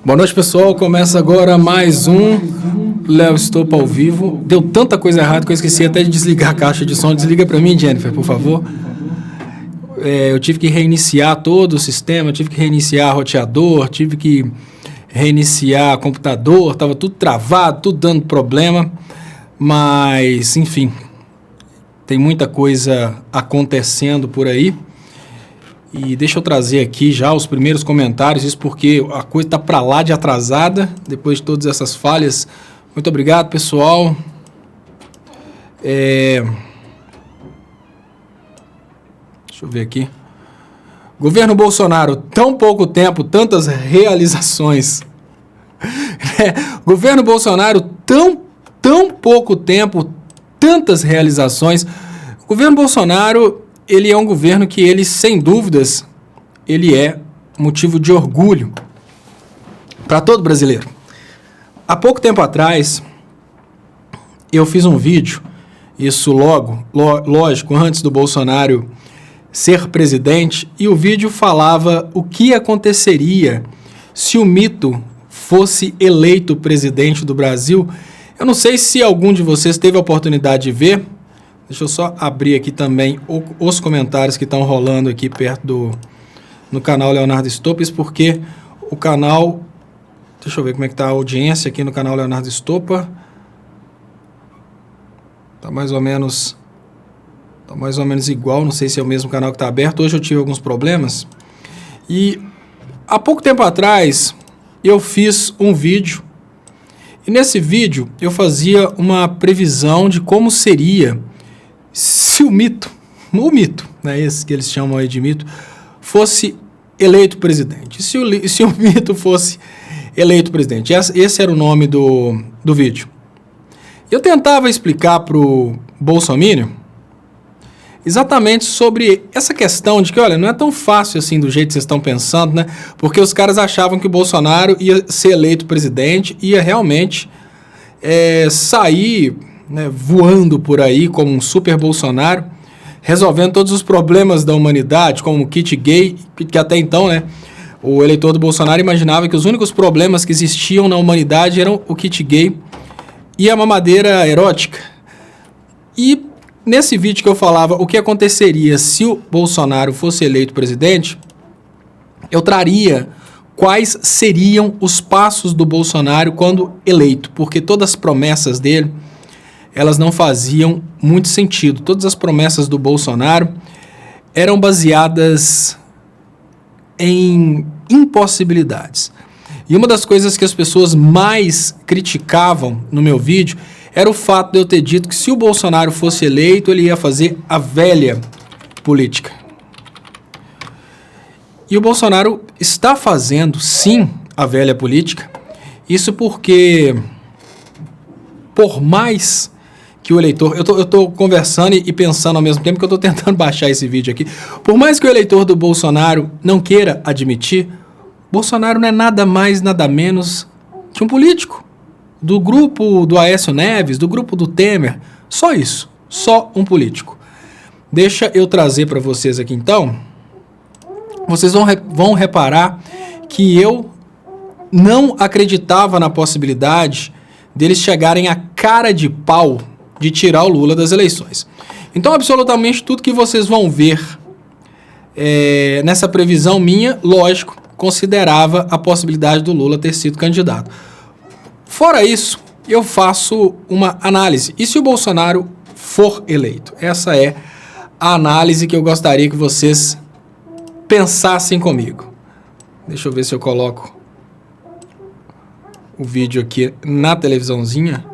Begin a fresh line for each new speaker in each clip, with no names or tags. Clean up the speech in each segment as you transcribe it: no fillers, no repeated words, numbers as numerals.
Boa noite, pessoal. Começa agora mais um Léo Estopa ao vivo. Deu tanta coisa errada que eu esqueci até de desligar a caixa de som. Desliga para mim, Jennifer, por favor. Eu tive que reiniciar todo o sistema, tive que reiniciar roteador, tive que reiniciar computador, estava tudo travado, tudo dando problema. Mas, enfim, tem muita coisa acontecendo por aí. E deixa eu trazer aqui já os primeiros comentários, isso porque a coisa está para lá de atrasada, depois de todas essas falhas. Muito obrigado, pessoal. Deixa eu ver aqui. Governo Bolsonaro, tão pouco tempo, tantas realizações. Governo Bolsonaro, tão pouco tempo, tantas realizações. O governo Bolsonaro, ele é um governo que ele, sem dúvidas, ele é motivo de orgulho para todo brasileiro. Há pouco tempo atrás, eu fiz um vídeo, isso lógico, antes do Bolsonaro ser presidente, e o vídeo falava o que aconteceria se o mito fosse eleito presidente do Brasil. Eu não sei se algum de vocês teve a oportunidade de ver. Deixa eu só abrir aqui também os comentários que estão rolando aqui perto no canal Leonardo Estopa, porque o canal... Deixa eu ver como é que está a audiência aqui no canal Leonardo Estopa. Está mais ou menos igual, não sei se é o mesmo canal que está aberto. Hoje eu tive alguns problemas. E há pouco tempo atrás eu fiz um vídeo. E nesse vídeo eu fazia uma previsão de como seria se o mito, né, esse que eles chamam aí de mito, fosse eleito presidente. Se o mito fosse eleito presidente. Esse era o nome do vídeo. Eu tentava explicar para o Bolsominion exatamente sobre essa questão de que, olha, não é tão fácil assim do jeito que vocês estão pensando, né? Porque os caras achavam que o Bolsonaro ia ser eleito presidente, ia realmente sair, né, voando por aí como um super Bolsonaro, resolvendo todos os problemas da humanidade, como o kit gay, que até então, né, o eleitor do Bolsonaro imaginava que os únicos problemas que existiam na humanidade eram o kit gay e a mamadeira erótica. E nesse vídeo que eu falava o que aconteceria se o Bolsonaro fosse eleito presidente, eu traria quais seriam os passos do Bolsonaro quando eleito, porque todas as promessas dele, elas não faziam muito sentido. Todas as promessas do Bolsonaro eram baseadas em impossibilidades. E uma das coisas que as pessoas mais criticavam no meu vídeo era o fato de eu ter dito que se o Bolsonaro fosse eleito, ele ia fazer a velha política. E o Bolsonaro está fazendo, sim, a velha política. Isso porque, por mais que o eleitor... Eu estou conversando e pensando ao mesmo tempo que eu estou tentando baixar esse vídeo aqui. Por mais que o eleitor do Bolsonaro não queira admitir, Bolsonaro não é nada mais, nada menos que um político. Do grupo do Aécio Neves, do grupo do Temer. Só isso. Só um político. Deixa eu trazer para vocês aqui, então. Vocês vão reparar que eu não acreditava na possibilidade deles chegarem a cara de pau de tirar o Lula das eleições. Então, absolutamente tudo que vocês vão ver nessa previsão minha, lógico, considerava a possibilidade do Lula ter sido candidato. Fora isso, eu faço uma análise. E se o Bolsonaro for eleito? Essa é a análise que eu gostaria que vocês pensassem comigo. Deixa eu ver se eu coloco o vídeo aqui na televisãozinha.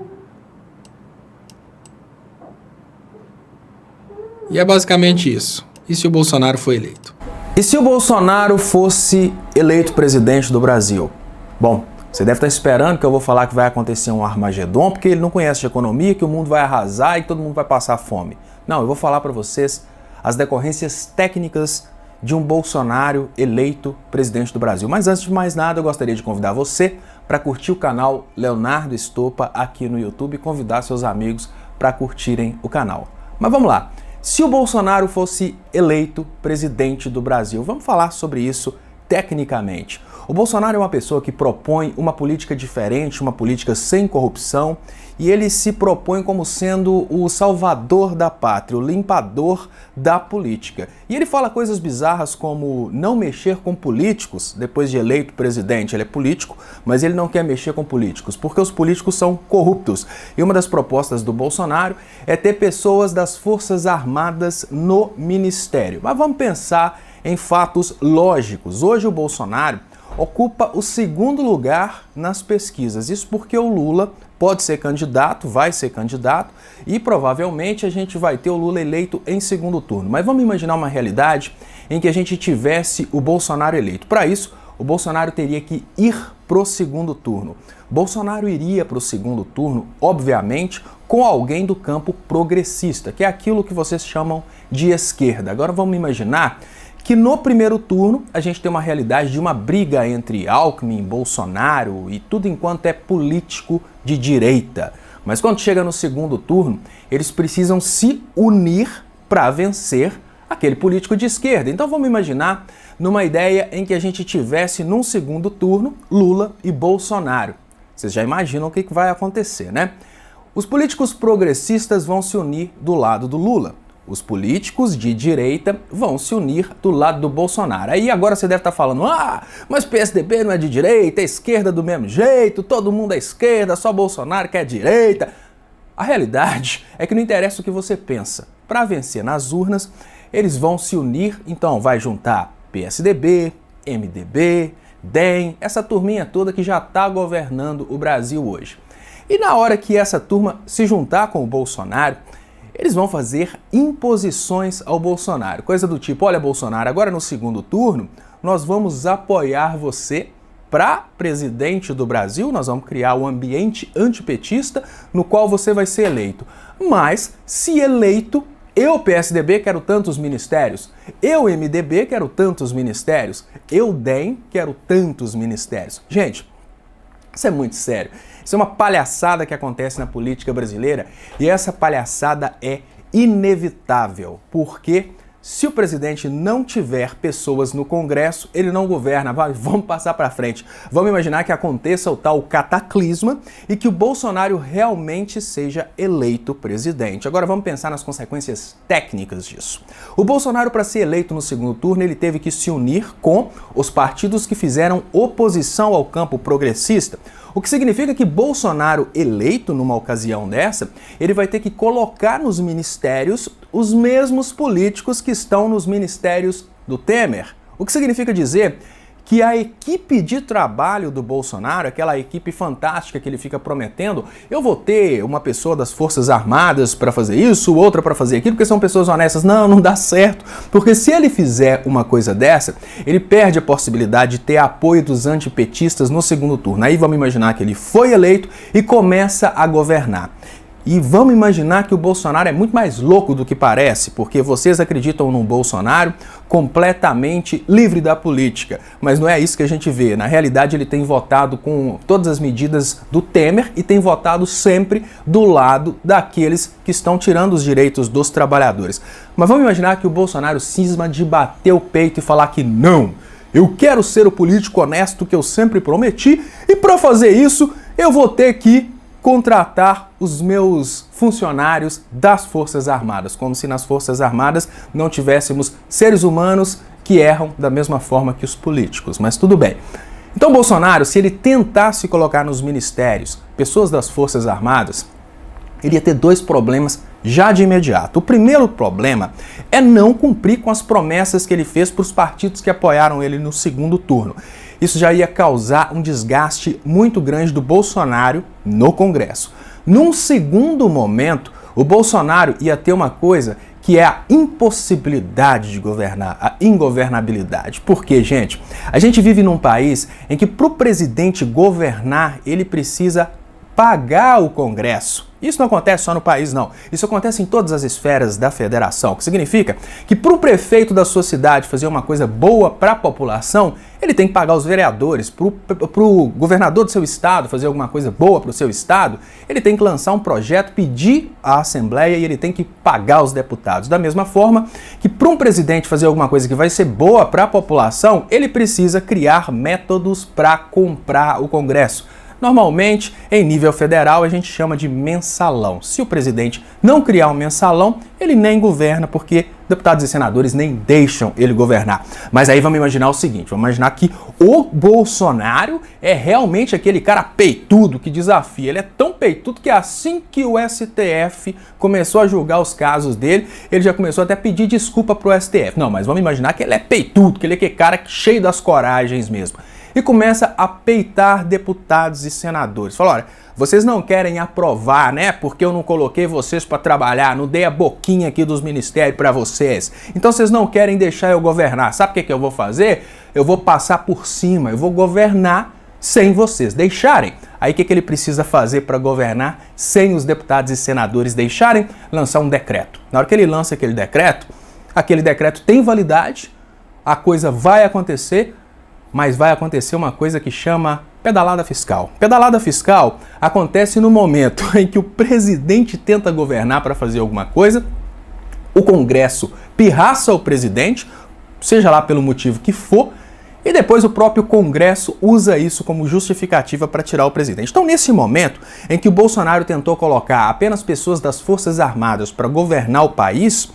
E é basicamente isso. E se o Bolsonaro for eleito?
E se o Bolsonaro fosse eleito presidente do Brasil? Bom, você deve estar esperando que eu vou falar que vai acontecer um Armagedon, porque ele não conhece de economia, que o mundo vai arrasar e que todo mundo vai passar fome. Não, eu vou falar para vocês as decorrências técnicas de um Bolsonaro eleito presidente do Brasil. Mas antes de mais nada, eu gostaria de convidar você para curtir o canal Leonardo Estopa aqui no YouTube e convidar seus amigos para curtirem o canal. Mas vamos lá. Se o Bolsonaro fosse eleito presidente do Brasil, vamos falar sobre isso tecnicamente. O Bolsonaro é uma pessoa que propõe uma política diferente, uma política sem corrupção, e ele se propõe como sendo o salvador da pátria, o limpador da política. E ele fala coisas bizarras como não mexer com políticos depois de eleito presidente. Ele é político, mas ele não quer mexer com políticos, porque os políticos são corruptos. E uma das propostas do Bolsonaro é ter pessoas das Forças Armadas no ministério. Mas vamos pensar em fatos lógicos. Hoje o Bolsonaro ocupa o segundo lugar nas pesquisas. Isso porque o Lula pode ser candidato, vai ser candidato, e provavelmente a gente vai ter o Lula eleito em segundo turno. Mas vamos imaginar uma realidade em que a gente tivesse o Bolsonaro eleito. Para isso, o Bolsonaro teria que ir pro segundo turno. Bolsonaro iria pro segundo turno, obviamente, com alguém do campo progressista, que é aquilo que vocês chamam de esquerda. Agora vamos imaginar que no primeiro turno a gente tem uma realidade de uma briga entre Alckmin, Bolsonaro e tudo enquanto é político de direita. Mas quando chega no segundo turno, eles precisam se unir para vencer aquele político de esquerda. Então vamos imaginar numa ideia em que a gente tivesse num segundo turno Lula e Bolsonaro. Vocês já imaginam o que vai acontecer, né? Os políticos progressistas vão se unir do lado do Lula. Os políticos de direita vão se unir do lado do Bolsonaro. Aí agora você deve estar falando, mas PSDB não é de direita, é esquerda do mesmo jeito, todo mundo é esquerda, só Bolsonaro que é direita. A realidade é que não interessa o que você pensa. Para vencer nas urnas, eles vão se unir, então vai juntar PSDB, MDB, DEM, essa turminha toda que já está governando o Brasil hoje. E na hora que essa turma se juntar com o Bolsonaro, eles vão fazer imposições ao Bolsonaro. Coisa do tipo, olha Bolsonaro, agora no segundo turno nós vamos apoiar você para presidente do Brasil, nós vamos criar um ambiente antipetista no qual você vai ser eleito. Mas, se eleito, eu, PSDB, quero tantos ministérios, eu, MDB, quero tantos ministérios, eu, DEM, quero tantos ministérios. Gente, isso é muito sério. Isso é uma palhaçada que acontece na política brasileira e essa palhaçada é inevitável, porque se o presidente não tiver pessoas no Congresso, ele não governa. Vamos passar para frente. Vamos imaginar que aconteça o tal cataclisma e que o Bolsonaro realmente seja eleito presidente. Agora vamos pensar nas consequências técnicas disso. O Bolsonaro, para ser eleito no segundo turno, ele teve que se unir com os partidos que fizeram oposição ao campo progressista. O que significa que Bolsonaro, eleito numa ocasião dessa, ele vai ter que colocar nos ministérios os mesmos políticos que estão nos ministérios do Temer. O que significa dizer que a equipe de trabalho do Bolsonaro, aquela equipe fantástica que ele fica prometendo, eu vou ter uma pessoa das Forças Armadas para fazer isso, outra para fazer aquilo, porque são pessoas honestas. Não dá certo, porque se ele fizer uma coisa dessa, ele perde a possibilidade de ter apoio dos antipetistas no segundo turno. Aí vamos imaginar que ele foi eleito e começa a governar. E vamos imaginar que o Bolsonaro é muito mais louco do que parece, porque vocês acreditam num Bolsonaro completamente livre da política. Mas não é isso que a gente vê. Na realidade, ele tem votado com todas as medidas do Temer e tem votado sempre do lado daqueles que estão tirando os direitos dos trabalhadores. Mas vamos imaginar que o Bolsonaro cisma de bater o peito e falar que não, eu quero ser o político honesto que eu sempre prometi e para fazer isso eu vou ter que contratar os meus funcionários das Forças Armadas, como se nas Forças Armadas não tivéssemos seres humanos que erram da mesma forma que os políticos, mas tudo bem. Então Bolsonaro, se ele tentasse colocar nos ministérios pessoas das Forças Armadas, ele ia ter dois problemas já de imediato. O primeiro problema é não cumprir com as promessas que ele fez para os partidos que apoiaram ele no segundo turno. Isso já ia causar um desgaste muito grande do Bolsonaro no Congresso. Num segundo momento, o Bolsonaro ia ter uma coisa que é a impossibilidade de governar, a ingovernabilidade. Por quê, gente? A gente vive num país em que para o presidente governar, ele precisa pagar o Congresso. Isso não acontece só no país, não. Isso acontece em todas as esferas da federação, o que significa que para o prefeito da sua cidade fazer uma coisa boa para a população, ele tem que pagar os vereadores. Para o governador do seu estado fazer alguma coisa boa para o seu estado, ele tem que lançar um projeto, pedir à Assembleia e ele tem que pagar os deputados. Da mesma forma que para um presidente fazer alguma coisa que vai ser boa para a população, ele precisa criar métodos para comprar o Congresso. Normalmente, em nível federal, a gente chama de mensalão. Se o presidente não criar um mensalão, ele nem governa, porque deputados e senadores nem deixam ele governar. Mas aí vamos imaginar o seguinte, vamos imaginar que o Bolsonaro é realmente aquele cara peitudo que desafia. Ele é tão peitudo que assim que o STF começou a julgar os casos dele, ele já começou até a pedir desculpa pro STF. Não, mas vamos imaginar que ele é peitudo, que ele é aquele cara cheio das coragens mesmo. E começa a peitar deputados e senadores. Fala, olha, vocês não querem aprovar, né? Porque eu não coloquei vocês para trabalhar, não dei a boquinha aqui dos ministérios para vocês. Então vocês não querem deixar eu governar. Sabe o que eu vou fazer? Eu vou passar por cima, eu vou governar sem vocês deixarem. Aí o que ele precisa fazer para governar sem os deputados e senadores deixarem? Lançar um decreto. Na hora que ele lança aquele decreto tem validade, a coisa vai acontecer, mas vai acontecer uma coisa que chama pedalada fiscal. Pedalada fiscal acontece no momento em que o presidente tenta governar para fazer alguma coisa, o Congresso pirraça o presidente, seja lá pelo motivo que for, e depois o próprio Congresso usa isso como justificativa para tirar o presidente. Então, nesse momento em que o Bolsonaro tentou colocar apenas pessoas das Forças Armadas para governar o país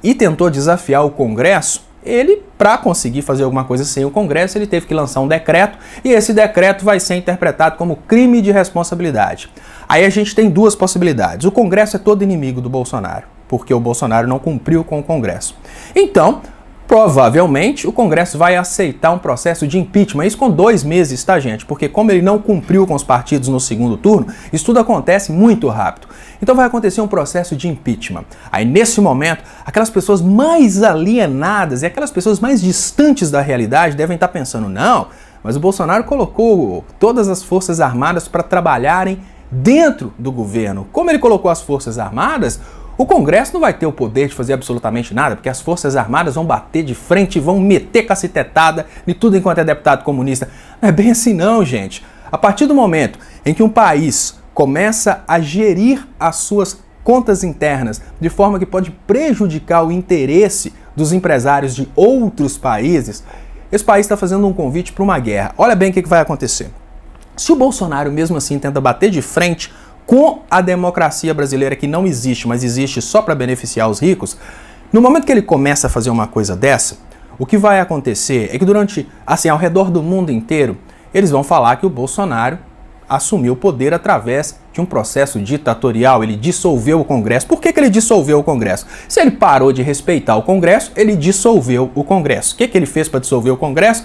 e tentou desafiar o Congresso, ele, para conseguir fazer alguma coisa sem o Congresso, ele teve que lançar um decreto, e esse decreto vai ser interpretado como crime de responsabilidade. Aí a gente tem duas possibilidades. O Congresso é todo inimigo do Bolsonaro, porque o Bolsonaro não cumpriu com o Congresso. Então, provavelmente, o Congresso vai aceitar um processo de impeachment, isso com 2 meses, tá, gente? Porque como ele não cumpriu com os partidos no segundo turno, isso tudo acontece muito rápido. Então vai acontecer um processo de impeachment. Aí, nesse momento, aquelas pessoas mais alienadas e aquelas pessoas mais distantes da realidade devem estar pensando, não, mas o Bolsonaro colocou todas as Forças Armadas para trabalharem dentro do governo. Como ele colocou as Forças Armadas, o Congresso não vai ter o poder de fazer absolutamente nada, porque as Forças Armadas vão bater de frente e vão meter cacetetada de tudo enquanto é deputado comunista. Não é bem assim não, gente. A partir do momento em que um país começa a gerir as suas contas internas de forma que pode prejudicar o interesse dos empresários de outros países, esse país está fazendo um convite para uma guerra. Olha bem o que vai acontecer. Se o Bolsonaro mesmo assim tenta bater de frente com a democracia brasileira, que não existe, mas existe só para beneficiar os ricos, no momento que ele começa a fazer uma coisa dessa, o que vai acontecer é que ao redor do mundo inteiro, eles vão falar que o Bolsonaro assumiu o poder através de um processo ditatorial, ele dissolveu o Congresso. Por que ele dissolveu o Congresso? Se ele parou de respeitar o Congresso, ele dissolveu o Congresso. O que ele fez para dissolver o Congresso?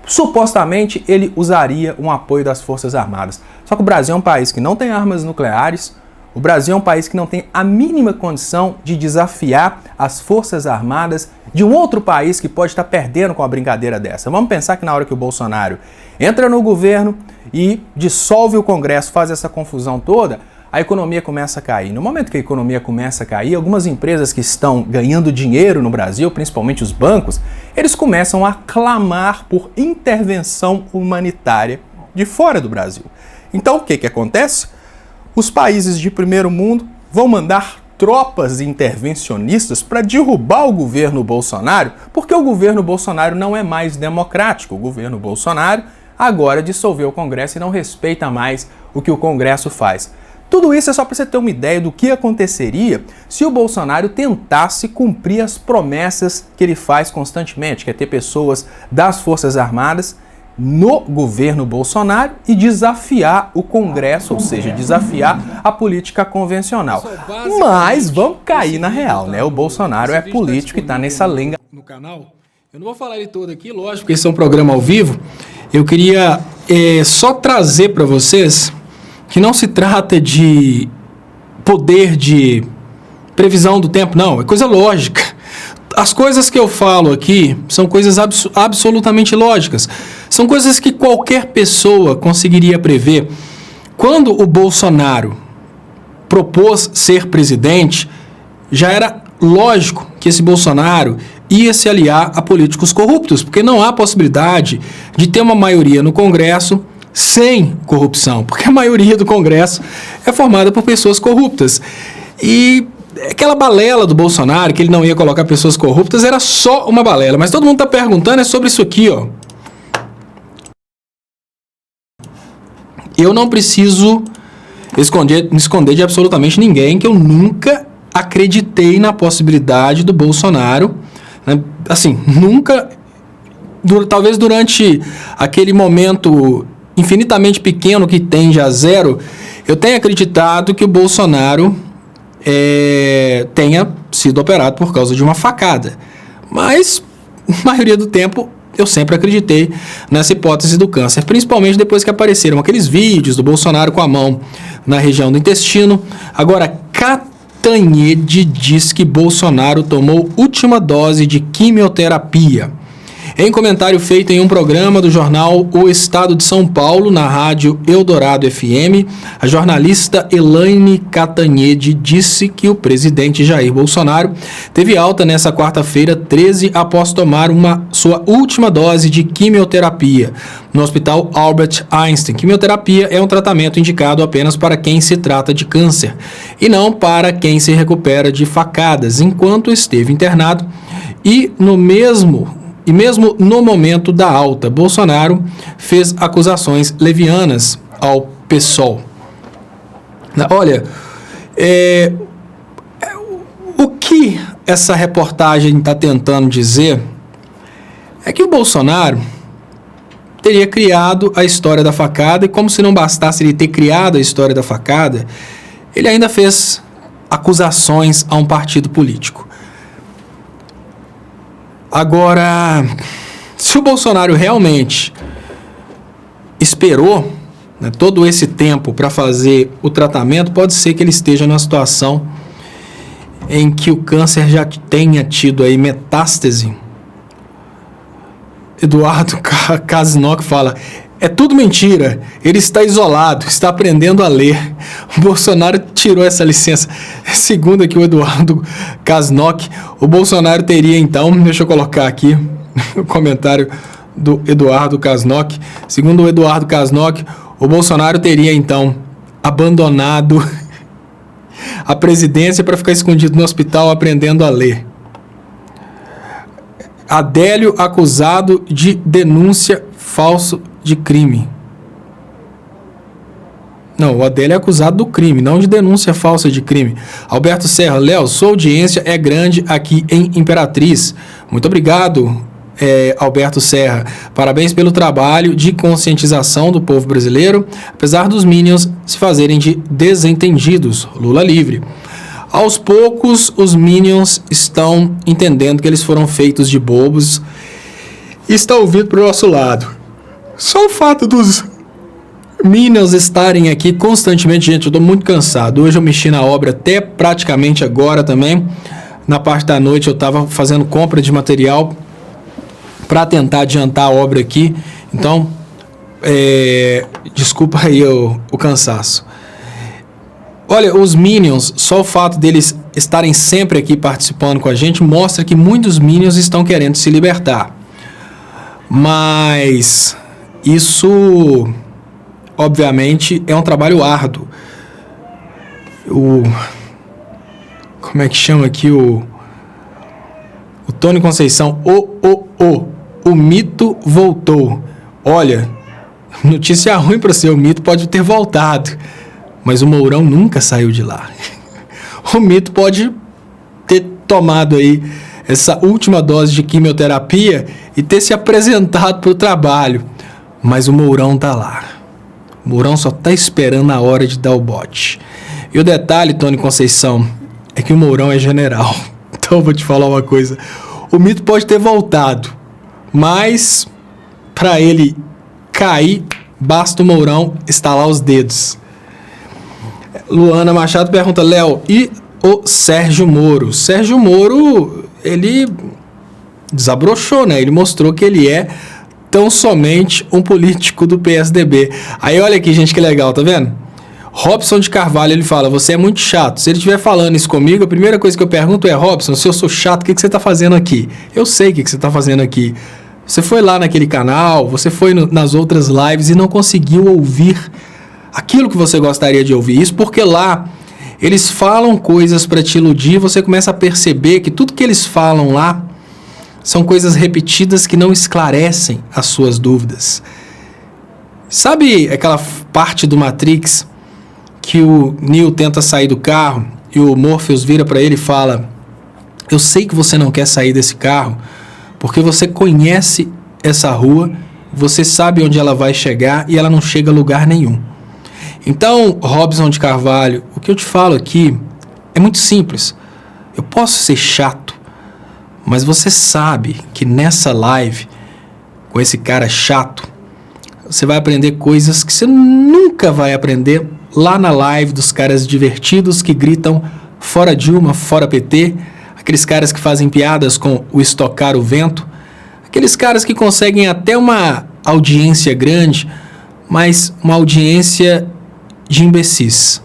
Supostamente ele usaria um apoio das Forças Armadas. Só que o Brasil é um país que não tem armas nucleares, o Brasil é um país que não tem a mínima condição de desafiar as Forças Armadas de um outro país que pode estar perdendo com a brincadeira dessa. Vamos pensar que na hora que o Bolsonaro entra no governo e dissolve o Congresso, faz essa confusão toda, a economia começa a cair. No momento que a economia começa a cair, algumas empresas que estão ganhando dinheiro no Brasil, principalmente os bancos, eles começam a clamar por intervenção humanitária de fora do Brasil. Então o que acontece? Os países de primeiro mundo vão mandar tropas intervencionistas para derrubar o governo Bolsonaro, porque o governo Bolsonaro não é mais democrático. O governo Bolsonaro agora dissolveu o Congresso e não respeita mais o que o Congresso faz. Tudo isso é só para você ter uma ideia do que aconteceria se o Bolsonaro tentasse cumprir as promessas que ele faz constantemente, que é ter pessoas das Forças Armadas no governo Bolsonaro e desafiar o Congresso, ou seja, desafiar a política convencional. Mas vamos cair na real, né? O Bolsonaro é político e está nessa lenga.
No canal, eu não vou falar ele todo aqui, lógico, porque esse é um programa ao vivo. Eu queria só trazer para vocês que não se trata de poder de previsão do tempo, não, é coisa lógica. As coisas que eu falo aqui são coisas absolutamente lógicas. São coisas que qualquer pessoa conseguiria prever. quando o Bolsonaro propôs ser presidente, já era lógico que esse Bolsonaro ia se aliar a políticos corruptos, porque não há possibilidade de ter uma maioria no Congresso sem corrupção, porque a maioria do Congresso é formada por pessoas corruptas. E aquela balela do Bolsonaro, que ele não ia colocar pessoas corruptas, era só uma balela. Mas todo mundo está perguntando sobre isso aqui, ó. Eu não preciso me esconder de absolutamente ninguém, que eu nunca acreditei na possibilidade do Bolsonaro, né? Assim, nunca, talvez durante aquele momento infinitamente pequeno que tende a zero, eu tenho acreditado que o Bolsonaro tenha sido operado por causa de uma facada. Mas, na maioria do tempo, eu sempre acreditei nessa hipótese do câncer, principalmente depois que apareceram aqueles vídeos do Bolsonaro com a mão na região do intestino. Agora, Catanhede diz que Bolsonaro tomou última dose de quimioterapia. Em comentário feito em um programa do jornal O Estado de São Paulo, na rádio Eldorado FM, a jornalista Elaine Catanhede disse que o presidente Jair Bolsonaro teve alta nessa quarta-feira 13 após tomar sua última dose de quimioterapia no Hospital Albert Einstein. Quimioterapia é um tratamento indicado apenas para quem se trata de câncer e não para quem se recupera de facadas, enquanto esteve internado. E mesmo no momento da alta, Bolsonaro fez acusações levianas ao PSOL. Olha, o que essa reportagem está tentando dizer é que o Bolsonaro teria criado a história da facada, e como se não bastasse ele ter criado a história da facada, ele ainda fez acusações a um partido político. Agora, se o Bolsonaro realmente esperou, né, todo esse tempo para fazer o tratamento, pode ser que ele esteja numa situação em que o câncer já tenha tido aí metástase. Eduardo Casnock fala: é tudo mentira, ele está isolado, está aprendendo a ler. O Bolsonaro tirou essa licença. Segundo aqui o Eduardo Casnock, o Bolsonaro teria então, deixa eu colocar aqui o comentário do Eduardo Casnock. Segundo o Eduardo Casnock, o Bolsonaro teria então abandonado a presidência para ficar escondido no hospital aprendendo a ler. Adélio acusado de denúncia falsa de crime. Não, o Adélio é acusado do crime, não de denúncia falsa de crime. Alberto Serra: Léo, sua audiência é grande aqui em Imperatriz. Muito obrigado, Alberto Serra. Parabéns pelo trabalho de conscientização do povo brasileiro, apesar dos Minions se fazerem de desentendidos. Lula livre. Aos poucos, os Minions estão entendendo que eles foram feitos de bobos e estão vindo para o nosso lado. Só o fato dos Minions estarem aqui constantemente, gente, eu estou muito cansado. Hoje eu mexi na obra até praticamente agora também. Na parte da noite eu estava fazendo compra de material para tentar adiantar a obra aqui. Então, desculpa aí o cansaço. Olha, os Minions, só o fato deles estarem sempre aqui participando com a gente mostra que muitos Minions estão querendo se libertar. Mas isso, obviamente, é um trabalho árduo. Como é que chama aqui o Tony Conceição? O mito voltou. Olha, notícia ruim para você, o mito pode ter voltado, mas o Mourão nunca saiu de lá. O mito pode ter tomado aí essa última dose de quimioterapia e ter se apresentado para o trabalho, mas o Mourão tá lá. O Mourão só tá esperando a hora de dar o bote. E o detalhe, Tony Conceição, é que o Mourão é general. Então eu vou te falar uma coisa. O mito pode ter voltado, mas para ele cair, basta o Mourão estalar os dedos. Luana Machado pergunta: Léo, e o Sérgio Moro? Sérgio Moro, ele desabrochou, né? Ele mostrou que ele é tão somente um político do PSDB. Aí olha aqui, gente, que legal, tá vendo? Robson de Carvalho, ele fala, você é muito chato. Se ele estiver falando isso comigo, a primeira coisa que eu pergunto é, Robson, se eu sou chato, o que você está fazendo aqui? Eu sei o que você está fazendo aqui. Você foi lá naquele canal, você foi nas outras lives e não conseguiu ouvir aquilo que você gostaria de ouvir. Isso porque lá eles falam coisas para te iludir, você começa a perceber que tudo que eles falam lá são coisas repetidas que não esclarecem as suas dúvidas. Sabe aquela parte do Matrix que o Neo tenta sair do carro e o Morpheus vira para ele e fala, eu sei que você não quer sair desse carro porque você conhece essa rua, você sabe onde ela vai chegar e ela não chega a lugar nenhum. Então, Robson de Carvalho, o que eu te falo aqui é muito simples. Eu posso ser chato, mas você sabe que nessa live, com esse cara chato, você vai aprender coisas que você nunca vai aprender lá na live dos caras divertidos que gritam fora Dilma, fora PT, aqueles caras que fazem piadas com o estocar o vento, aqueles caras que conseguem até uma audiência grande, mas uma audiência de imbecis.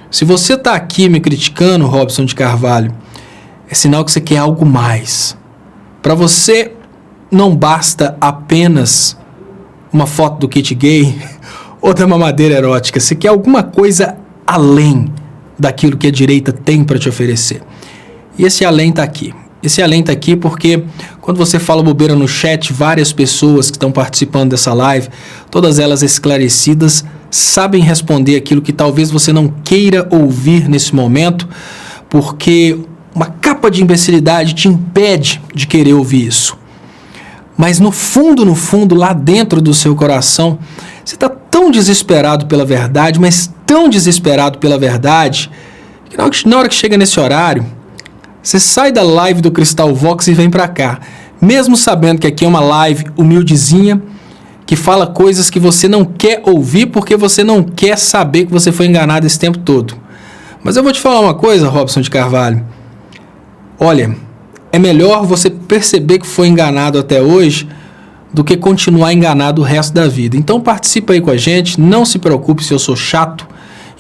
Se você está aqui me criticando, Robson de Carvalho, é sinal que você quer algo mais. Para você não basta apenas uma foto do kit gay ou da mamadeira erótica. Você quer alguma coisa além daquilo que a direita tem para te oferecer. E esse além está aqui. Esse além está aqui porque quando você fala bobeira no chat, várias pessoas que estão participando dessa live, todas elas esclarecidas, sabem responder aquilo que talvez você não queira ouvir nesse momento, porque uma capa de imbecilidade te impede de querer ouvir isso. Mas no fundo, lá dentro do seu coração, você está tão desesperado pela verdade, mas tão desesperado pela verdade, que na hora que chega nesse horário, você sai da live do Cristal Vox e vem para cá, mesmo sabendo que aqui é uma live humildezinha, que fala coisas que você não quer ouvir porque você não quer saber que você foi enganado esse tempo todo. Mas eu vou te falar uma coisa, Robson de Carvalho. Olha, é melhor você perceber que foi enganado até hoje do que continuar enganado o resto da vida. Então participa aí com a gente, não se preocupe se eu sou chato,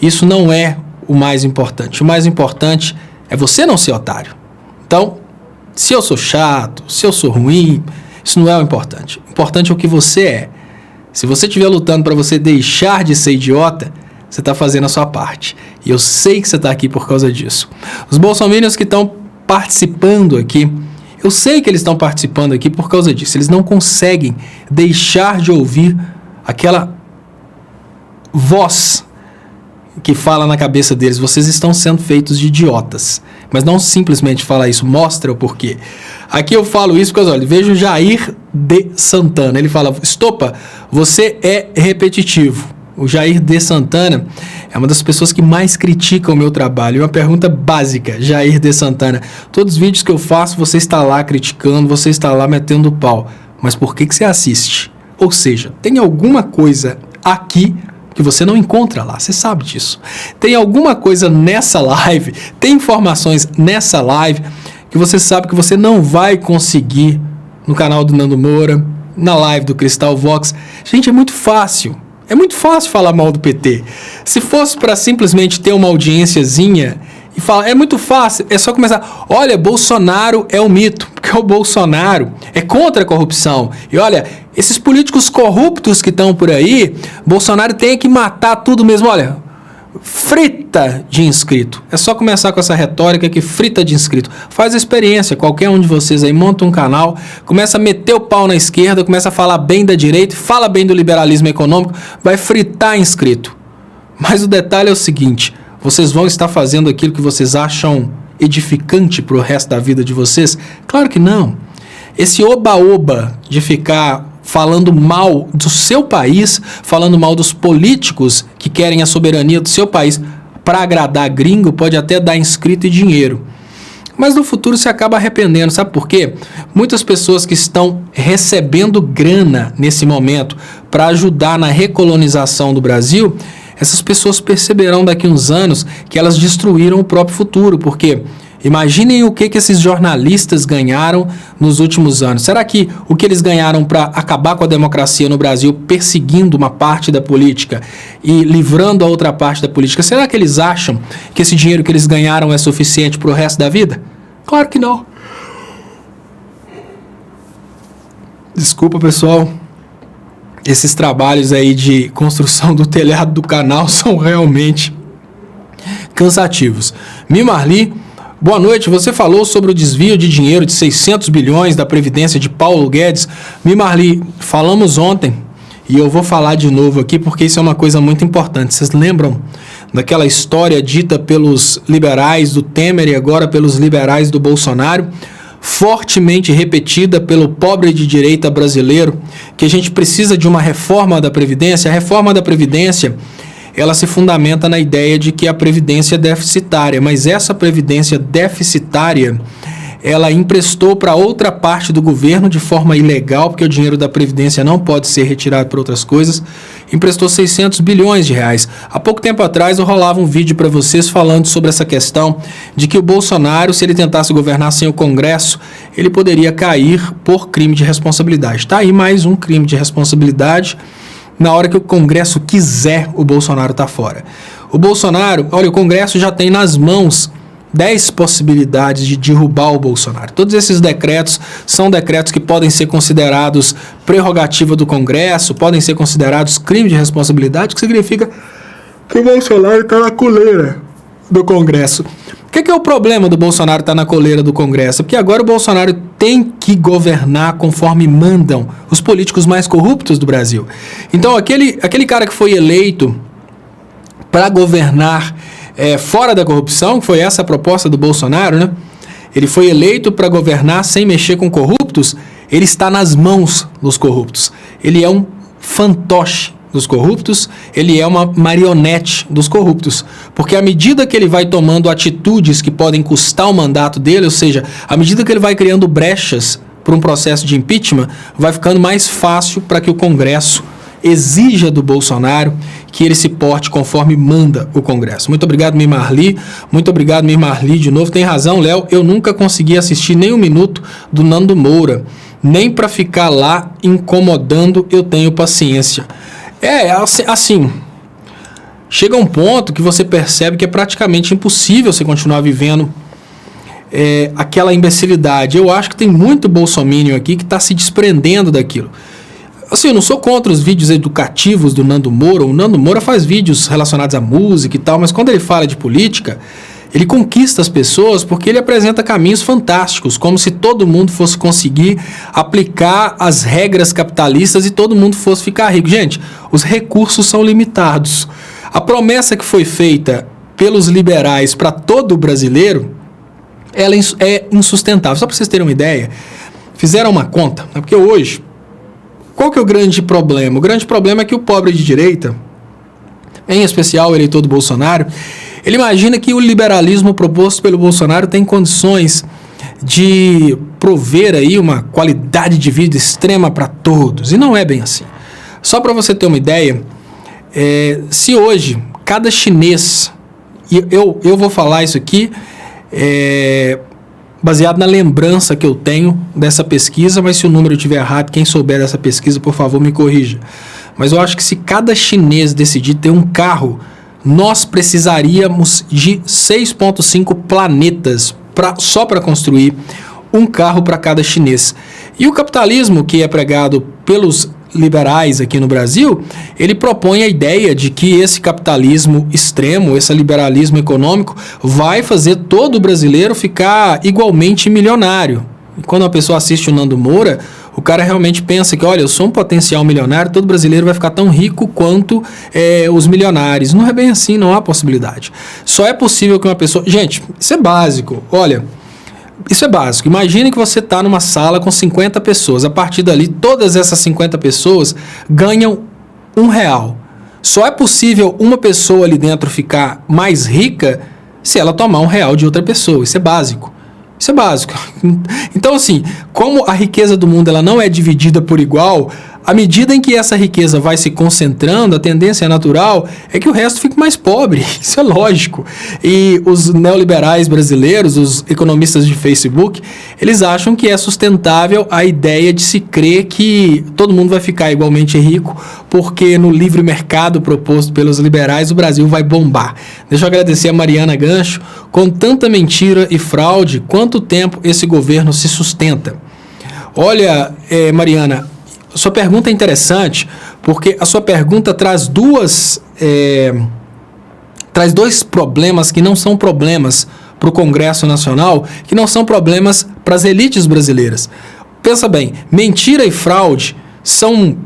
isso não é o mais importante. O mais importante é você não ser otário. Então, se eu sou chato, se eu sou ruim, isso não é o importante. O importante é o que você é. Se você estiver lutando para você deixar de ser idiota, você está fazendo a sua parte. E eu sei que você está aqui por causa disso. Os bolsominions que estão participando aqui, eu sei que eles estão participando aqui por causa disso. Eles não conseguem deixar de ouvir aquela voz que fala na cabeça deles, vocês estão sendo feitos de idiotas. Mas não simplesmente fala isso, mostra o porquê. Aqui eu falo isso porque, olha, vejo Jair de Santana. Ele fala, Estopa, você é repetitivo. O Jair de Santana é uma das pessoas que mais criticam o meu trabalho. Uma pergunta básica, Jair de Santana. Todos os vídeos que eu faço, você está lá criticando, você está lá metendo o pau. Mas por que você assiste? Ou seja, tem alguma coisa aqui que você não encontra lá, você sabe disso. Tem alguma coisa nessa live, tem informações nessa live que você sabe que você não vai conseguir no canal do Nando Moura, na live do Cristal Vox. Gente, é muito fácil. É muito fácil falar mal do PT. Se fosse para simplesmente ter uma audiênciazinha e falar, é muito fácil, é só começar, olha, Bolsonaro é um mito, porque o Bolsonaro é contra a corrupção. E olha, esses políticos corruptos que estão por aí, Bolsonaro tem que matar tudo mesmo, olha, frita de inscrito. É só começar com essa retórica que frita de inscrito. Faz a experiência, qualquer um de vocês aí, monta um canal, começa a meter o pau na esquerda, começa a falar bem da direita, fala bem do liberalismo econômico, vai fritar inscrito. Mas o detalhe é o seguinte, vocês vão estar fazendo aquilo que vocês acham edificante para o resto da vida de vocês? Claro que não. Esse oba-oba de ficar falando mal do seu país, falando mal dos políticos que querem a soberania do seu país para agradar gringo, pode até dar inscrito e dinheiro. Mas no futuro se acaba arrependendo, sabe por quê? Muitas pessoas que estão recebendo grana nesse momento para ajudar na recolonização do Brasil, essas pessoas perceberão daqui a uns anos que elas destruíram o próprio futuro, porque Imaginem o que esses jornalistas ganharam nos últimos anos. Será que o que eles ganharam para acabar com a democracia no Brasil, perseguindo uma parte da política e livrando a outra parte da política, será que eles acham que esse dinheiro que eles ganharam é suficiente para o resto da vida? Claro que não. Desculpa, pessoal. Esses trabalhos aí de construção do telhado do canal são realmente cansativos. Mimarli, boa noite. Você falou sobre o desvio de dinheiro de 600 bilhões da Previdência de Paulo Guedes. Mimarli, falamos ontem e eu vou falar de novo aqui porque isso é uma coisa muito importante. Vocês lembram daquela história dita pelos liberais do Temer e agora pelos liberais do Bolsonaro? Fortemente repetida pelo pobre de direita brasileiro, que a gente precisa de uma reforma da Previdência. A reforma da Previdência, ela se fundamenta na ideia de que a Previdência é deficitária, mas essa Previdência deficitária, ela emprestou para outra parte do governo de forma ilegal, porque o dinheiro da Previdência não pode ser retirado para outras coisas, emprestou 600 bilhões de reais. Há pouco tempo atrás eu rolava um vídeo para vocês falando sobre essa questão de que o Bolsonaro, se ele tentasse governar sem o Congresso, ele poderia cair por crime de responsabilidade. Está aí mais um crime de responsabilidade. Na hora que o Congresso quiser, o Bolsonaro está fora. O Bolsonaro, olha, o Congresso já tem nas mãos 10 possibilidades de derrubar o Bolsonaro. Todos esses decretos são decretos que podem ser considerados prerrogativa do Congresso, podem ser considerados crime de responsabilidade, que significa que o Bolsonaro está na coleira do Congresso. O que é o problema do Bolsonaro estar na coleira do Congresso? Porque agora o Bolsonaro tem que governar conforme mandam os políticos mais corruptos do Brasil. Então, aquele cara que foi eleito para governar fora da corrupção, que foi essa a proposta do Bolsonaro, né? Ele foi eleito para governar sem mexer com corruptos, ele está nas mãos dos corruptos. Ele é um fantoche dos corruptos, ele é uma marionete dos corruptos, porque à medida que ele vai tomando atitudes que podem custar o mandato dele, ou seja, à medida que ele vai criando brechas para um processo de impeachment, vai ficando mais fácil para que o Congresso exija do Bolsonaro que ele se porte conforme manda o Congresso. Muito obrigado, Mimarli. Muito obrigado, Mimarli, de novo. Tem razão, Léo. Eu nunca consegui assistir nem um minuto do Nando Moura. Nem para ficar lá incomodando eu tenho paciência. Assim, chega um ponto que você percebe que é praticamente impossível você continuar vivendo aquela imbecilidade. Eu acho que tem muito bolsominion aqui que está se desprendendo daquilo. Assim, eu não sou contra os vídeos educativos do Nando Moura. O Nando Moura faz vídeos relacionados à música e tal, mas quando ele fala de política, ele conquista as pessoas porque ele apresenta caminhos fantásticos, como se todo mundo fosse conseguir aplicar as regras capitalistas e todo mundo fosse ficar rico. Gente, os recursos são limitados. A promessa que foi feita pelos liberais para todo brasileiro, ela é insustentável. Só para vocês terem uma ideia, fizeram uma conta, né? Porque hoje, qual que é o grande problema? O grande problema é que o pobre de direita, em especial o eleitor do Bolsonaro, ele imagina que o liberalismo proposto pelo Bolsonaro tem condições de prover aí uma qualidade de vida extrema para todos. E não é bem assim. Só para você ter uma ideia, se hoje cada chinês, e eu vou falar isso aqui baseado na lembrança que eu tenho dessa pesquisa, mas se o número estiver errado, quem souber dessa pesquisa, por favor, me corrija. Mas eu acho que se cada chinês decidir ter um carro, nós precisaríamos de 6,5 planetas só para construir um carro para cada chinês. E o capitalismo, que é pregado pelos liberais aqui no Brasil, ele propõe a ideia de que esse capitalismo extremo, esse liberalismo econômico, vai fazer todo brasileiro ficar igualmente milionário. E quando uma pessoa assiste o Nando Moura, o cara realmente pensa que, olha, eu sou um potencial milionário, todo brasileiro vai ficar tão rico quanto os milionários. Não é bem assim, não há possibilidade. Só é possível que uma pessoa... Gente, isso é básico. Olha, isso é básico. Imagine que você está numa sala com 50 pessoas. A partir dali, todas essas 50 pessoas ganham R$1. Só é possível uma pessoa ali dentro ficar mais rica se ela tomar R$1 de outra pessoa. Isso é básico. Isso é básico. Então, assim, como a riqueza do mundo ela não é dividida por igual, À medida em que essa riqueza vai se concentrando, a tendência natural é que o resto fique mais pobre. Isso é lógico. E os neoliberais brasileiros, os economistas de Facebook, eles acham que é sustentável a ideia de se crer que todo mundo vai ficar igualmente rico, porque no livre mercado proposto pelos liberais o Brasil vai bombar. Deixa eu agradecer a Mariana Gancho. Com tanta mentira e fraude, quanto tempo esse governo se sustenta? Olha, Mariana, sua pergunta é interessante, porque a sua pergunta traz dois problemas que não são problemas para o Congresso Nacional, que não são problemas para as elites brasileiras. Pensa bem, mentira e fraude são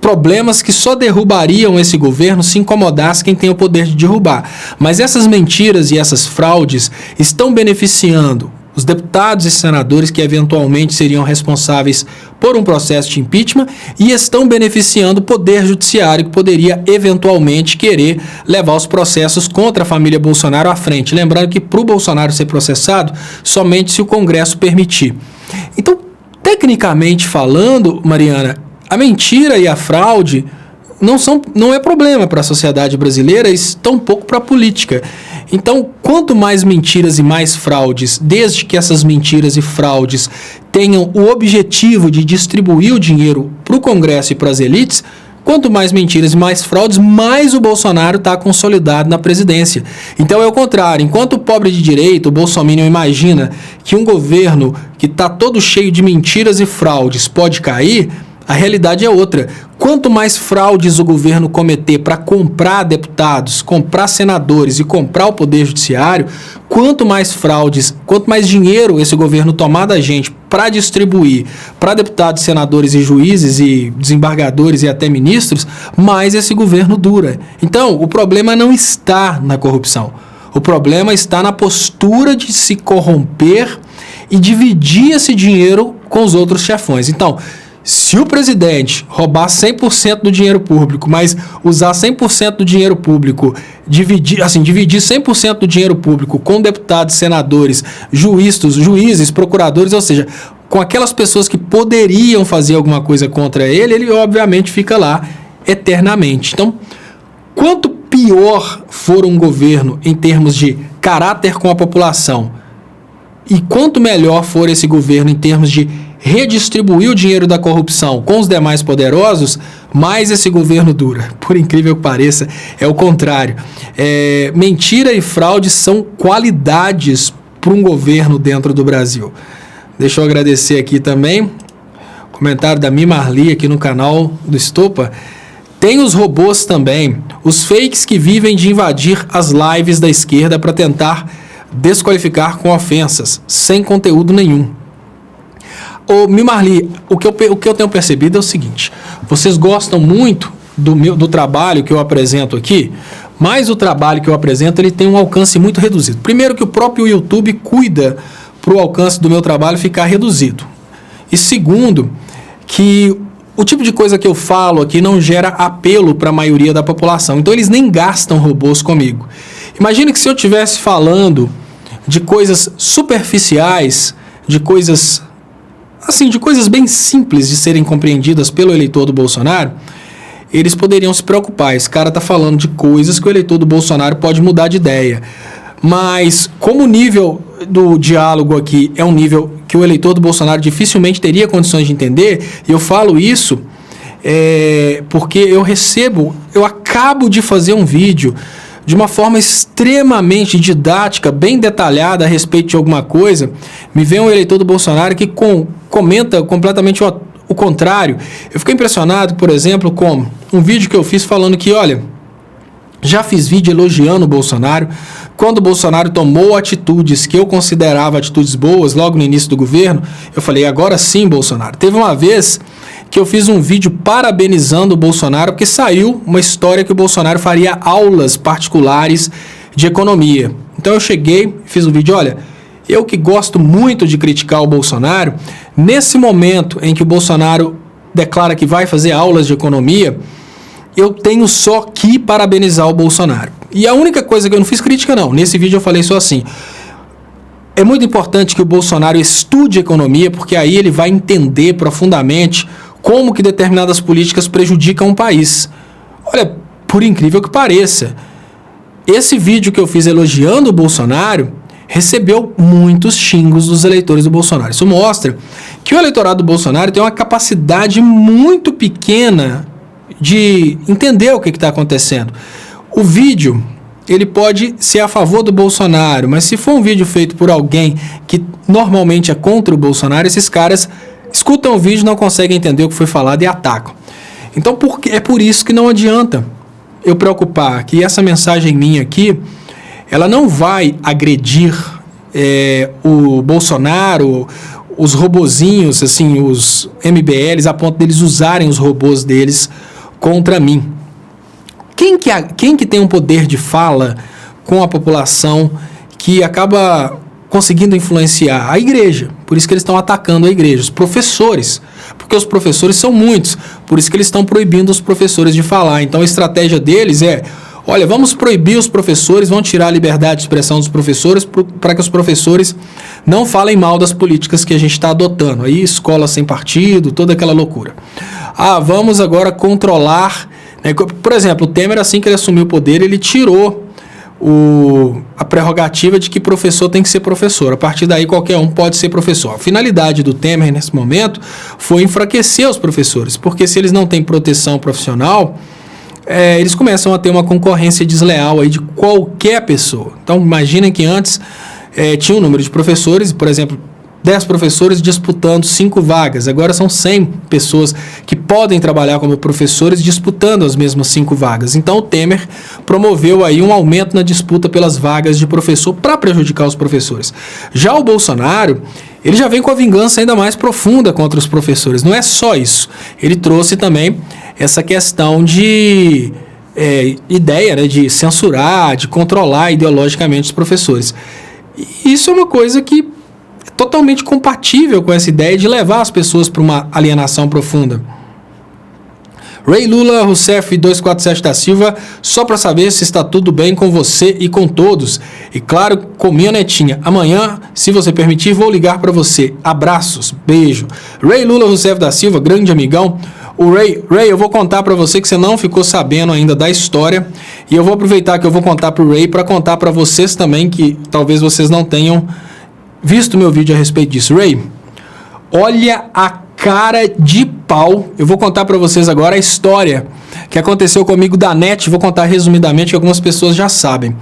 problemas que só derrubariam esse governo se incomodasse quem tem o poder de derrubar. Mas essas mentiras e essas fraudes estão beneficiando os deputados e senadores que eventualmente seriam responsáveis por um processo de impeachment e estão beneficiando o poder judiciário que poderia eventualmente querer levar os processos contra a família Bolsonaro à frente. Lembrando que para o Bolsonaro ser processado, somente se o Congresso permitir. Então, tecnicamente falando, Mariana, a mentira e a fraude não é problema para a sociedade brasileira e tampouco para a política. Então, quanto mais mentiras e mais fraudes, desde que essas mentiras e fraudes tenham o objetivo de distribuir o dinheiro para o Congresso e para as elites, quanto mais mentiras e mais fraudes, mais o Bolsonaro está consolidado na presidência. Então é o contrário. Enquanto o pobre de direita, o bolsominion, imagina que um governo que está todo cheio de mentiras e fraudes pode cair, a realidade é outra. Quanto mais fraudes o governo cometer para comprar deputados, comprar senadores e comprar o poder judiciário, quanto mais fraudes, quanto mais dinheiro esse governo tomar da gente para distribuir para deputados, senadores e juízes e desembargadores e até ministros, mais esse governo dura. Então, o problema não está na corrupção. O problema está na postura de se corromper e dividir esse dinheiro com os outros chefões. Então, se o presidente roubar 100% do dinheiro público, mas usar 100% do dinheiro público, dividir 100% do dinheiro público com deputados, senadores, juízes, procuradores, ou seja, com aquelas pessoas que poderiam fazer alguma coisa contra ele, ele obviamente fica lá eternamente. Então, quanto pior for um governo em termos de caráter com a população e quanto melhor for esse governo em termos de redistribuir o dinheiro da corrupção com os demais poderosos, mais esse governo dura. Por incrível que pareça, é o contrário. Mentira e fraude são qualidades para um governo dentro do Brasil. Deixa eu agradecer aqui também o comentário da Mimarli aqui no canal do Estopa. Tem os robôs também, os fakes que vivem de invadir as lives da esquerda para tentar desqualificar com ofensas, sem conteúdo nenhum. Ô, Mimarli, o que eu tenho percebido é o seguinte: vocês gostam muito do trabalho que eu apresento aqui, mas o trabalho que eu apresento ele tem um alcance muito reduzido. Primeiro que o próprio YouTube cuida para o alcance do meu trabalho ficar reduzido. E segundo, que o tipo de coisa que eu falo aqui não gera apelo para a maioria da população. Então eles nem gastam robôs comigo. Imagine que se eu estivesse falando de coisas superficiais, de coisas bem simples de serem compreendidas pelo eleitor do Bolsonaro, eles poderiam se preocupar. Esse cara está falando de coisas que o eleitor do Bolsonaro pode mudar de ideia. Mas como o nível do diálogo aqui é um nível que o eleitor do Bolsonaro dificilmente teria condições de entender, e eu falo isso porque eu acabo de fazer um vídeo de uma forma extremamente didática, bem detalhada a respeito de alguma coisa, me vem um eleitor do Bolsonaro que comenta completamente o contrário. Eu fiquei impressionado, por exemplo, com um vídeo que eu fiz falando que, olha, já fiz vídeo elogiando o Bolsonaro. Quando o Bolsonaro tomou atitudes que eu considerava atitudes boas logo no início do governo, eu falei, agora sim, Bolsonaro. Teve uma vez que eu fiz um vídeo parabenizando o Bolsonaro, porque saiu uma história que o Bolsonaro faria aulas particulares de economia. Então eu cheguei, fiz um vídeo, olha, eu que gosto muito de criticar o Bolsonaro, nesse momento em que o Bolsonaro declara que vai fazer aulas de economia, eu tenho só que parabenizar o Bolsonaro. E a única coisa que eu não fiz crítica não, nesse vídeo eu falei só assim, é muito importante que o Bolsonaro estude economia, porque aí ele vai entender profundamente como que determinadas políticas prejudicam um país. Olha, por incrível que pareça, esse vídeo que eu fiz elogiando o Bolsonaro recebeu muitos xingos dos eleitores do Bolsonaro. Isso mostra que o eleitorado do Bolsonaro tem uma capacidade muito pequena de entender o que está acontecendo. O vídeo, ele pode ser a favor do Bolsonaro, mas se for um vídeo feito por alguém que normalmente é contra o Bolsonaro, esses caras escutam o vídeo, não conseguem entender o que foi falado e atacam. Então, é por isso que não adianta eu preocupar que essa mensagem minha aqui, ela não vai agredir o Bolsonaro, os robozinhos, assim, os MBLs, a ponto deles usarem os robôs deles contra mim. Quem que tem um poder de fala com a população que acaba conseguindo influenciar? A igreja. Por isso que eles estão atacando a igreja. Os professores. Porque os professores são muitos. Por isso que eles estão proibindo os professores de falar. Então a estratégia deles é: olha, vamos proibir os professores, vamos tirar a liberdade de expressão dos professores para que os professores não falem mal das políticas que a gente está adotando. Aí escola sem partido, toda aquela loucura. Vamos agora controlar... Por exemplo, o Temer, assim que ele assumiu o poder, ele tirou a prerrogativa de que professor tem que ser professor. A partir daí, qualquer um pode ser professor. A finalidade do Temer, nesse momento, foi enfraquecer os professores, porque se eles não têm proteção profissional, eles começam a ter uma concorrência desleal aí de qualquer pessoa. Então, imaginem que antes tinha um número de professores, por exemplo, 10 professores disputando 5 vagas. Agora são 100 pessoas que podem trabalhar como professores disputando as mesmas 5 vagas. Então o Temer promoveu aí um aumento na disputa pelas vagas de professor para prejudicar os professores. Já o Bolsonaro, ele já vem com a vingança ainda mais profunda contra os professores. Não é só isso. Ele trouxe também essa questão de ideia, né, de censurar, de controlar ideologicamente os professores. E isso é uma coisa que totalmente compatível com essa ideia de levar as pessoas para uma alienação profunda. Ray Lula Rousseff 247 da Silva, só para saber se está tudo bem com você e com todos. E claro, com minha netinha. Amanhã, se você permitir, vou ligar para você. Abraços, beijo. Ray Lula Rousseff da Silva, grande amigão. O Ray, eu vou contar para você que você não ficou sabendo ainda da história. E eu vou aproveitar que eu vou contar para o Ray para contar para vocês também, que talvez vocês não tenham visto meu vídeo a respeito disso. Ray, olha a cara de pau. Eu vou contar para vocês agora a história que aconteceu comigo da NET. Vou contar resumidamente, que algumas pessoas já sabem.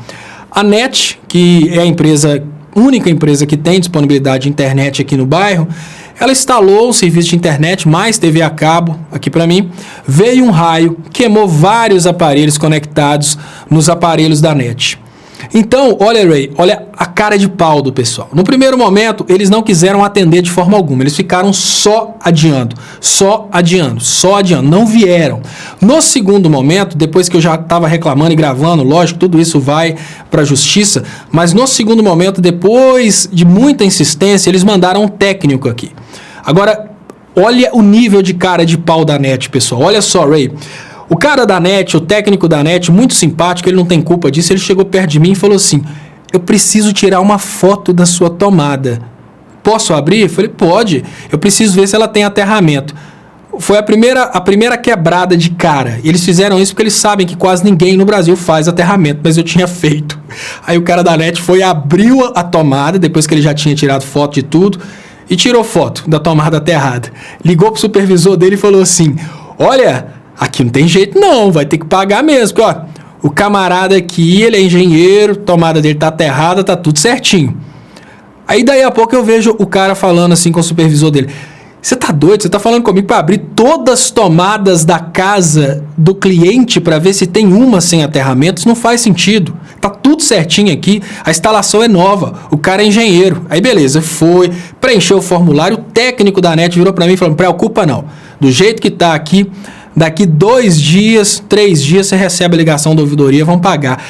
A NET, que é a única empresa que tem disponibilidade de internet aqui no bairro, ela instalou um serviço de internet, mais TV a cabo, aqui para mim. Veio um raio, queimou vários aparelhos conectados nos aparelhos da NET. Então, olha, Ray, olha a cara de pau do pessoal. No primeiro momento, eles não quiseram atender de forma alguma. Eles ficaram só adiando, não vieram. No segundo momento, depois que eu já estava reclamando e gravando, lógico, tudo isso vai para a justiça, mas no segundo momento, depois de muita insistência, eles mandaram um técnico aqui. Agora, olha o nível de cara de pau da NET, pessoal. Olha só, Ray. O cara da NET, o técnico da NET, muito simpático, ele não tem culpa disso, ele chegou perto de mim e falou assim: eu preciso tirar uma foto da sua tomada. Posso abrir? Eu falei: pode. Eu preciso ver se ela tem aterramento. Foi a primeira quebrada de cara. Eles fizeram isso porque eles sabem que quase ninguém no Brasil faz aterramento, mas eu tinha feito. Aí o cara da NET abriu a tomada, depois que ele já tinha tirado foto de tudo, e tirou foto da tomada aterrada. Ligou pro supervisor dele e falou assim: olha, aqui não tem jeito não, vai ter que pagar mesmo, porque ó, o camarada aqui, ele é engenheiro, a tomada dele tá aterrada, tá tudo certinho. Aí daí a pouco eu vejo o cara falando assim com o supervisor dele: você tá doido? Você tá falando comigo para abrir todas as tomadas da casa do cliente para ver se tem uma sem aterramento? Isso não faz sentido. Tá tudo certinho aqui, a instalação é nova, o cara é engenheiro. Aí beleza, foi, preencheu o formulário, o técnico da NET virou para mim e falou: não preocupa não, do jeito que tá aqui, daqui 2 dias, 3 dias, você recebe a ligação da ouvidoria, vão pagar.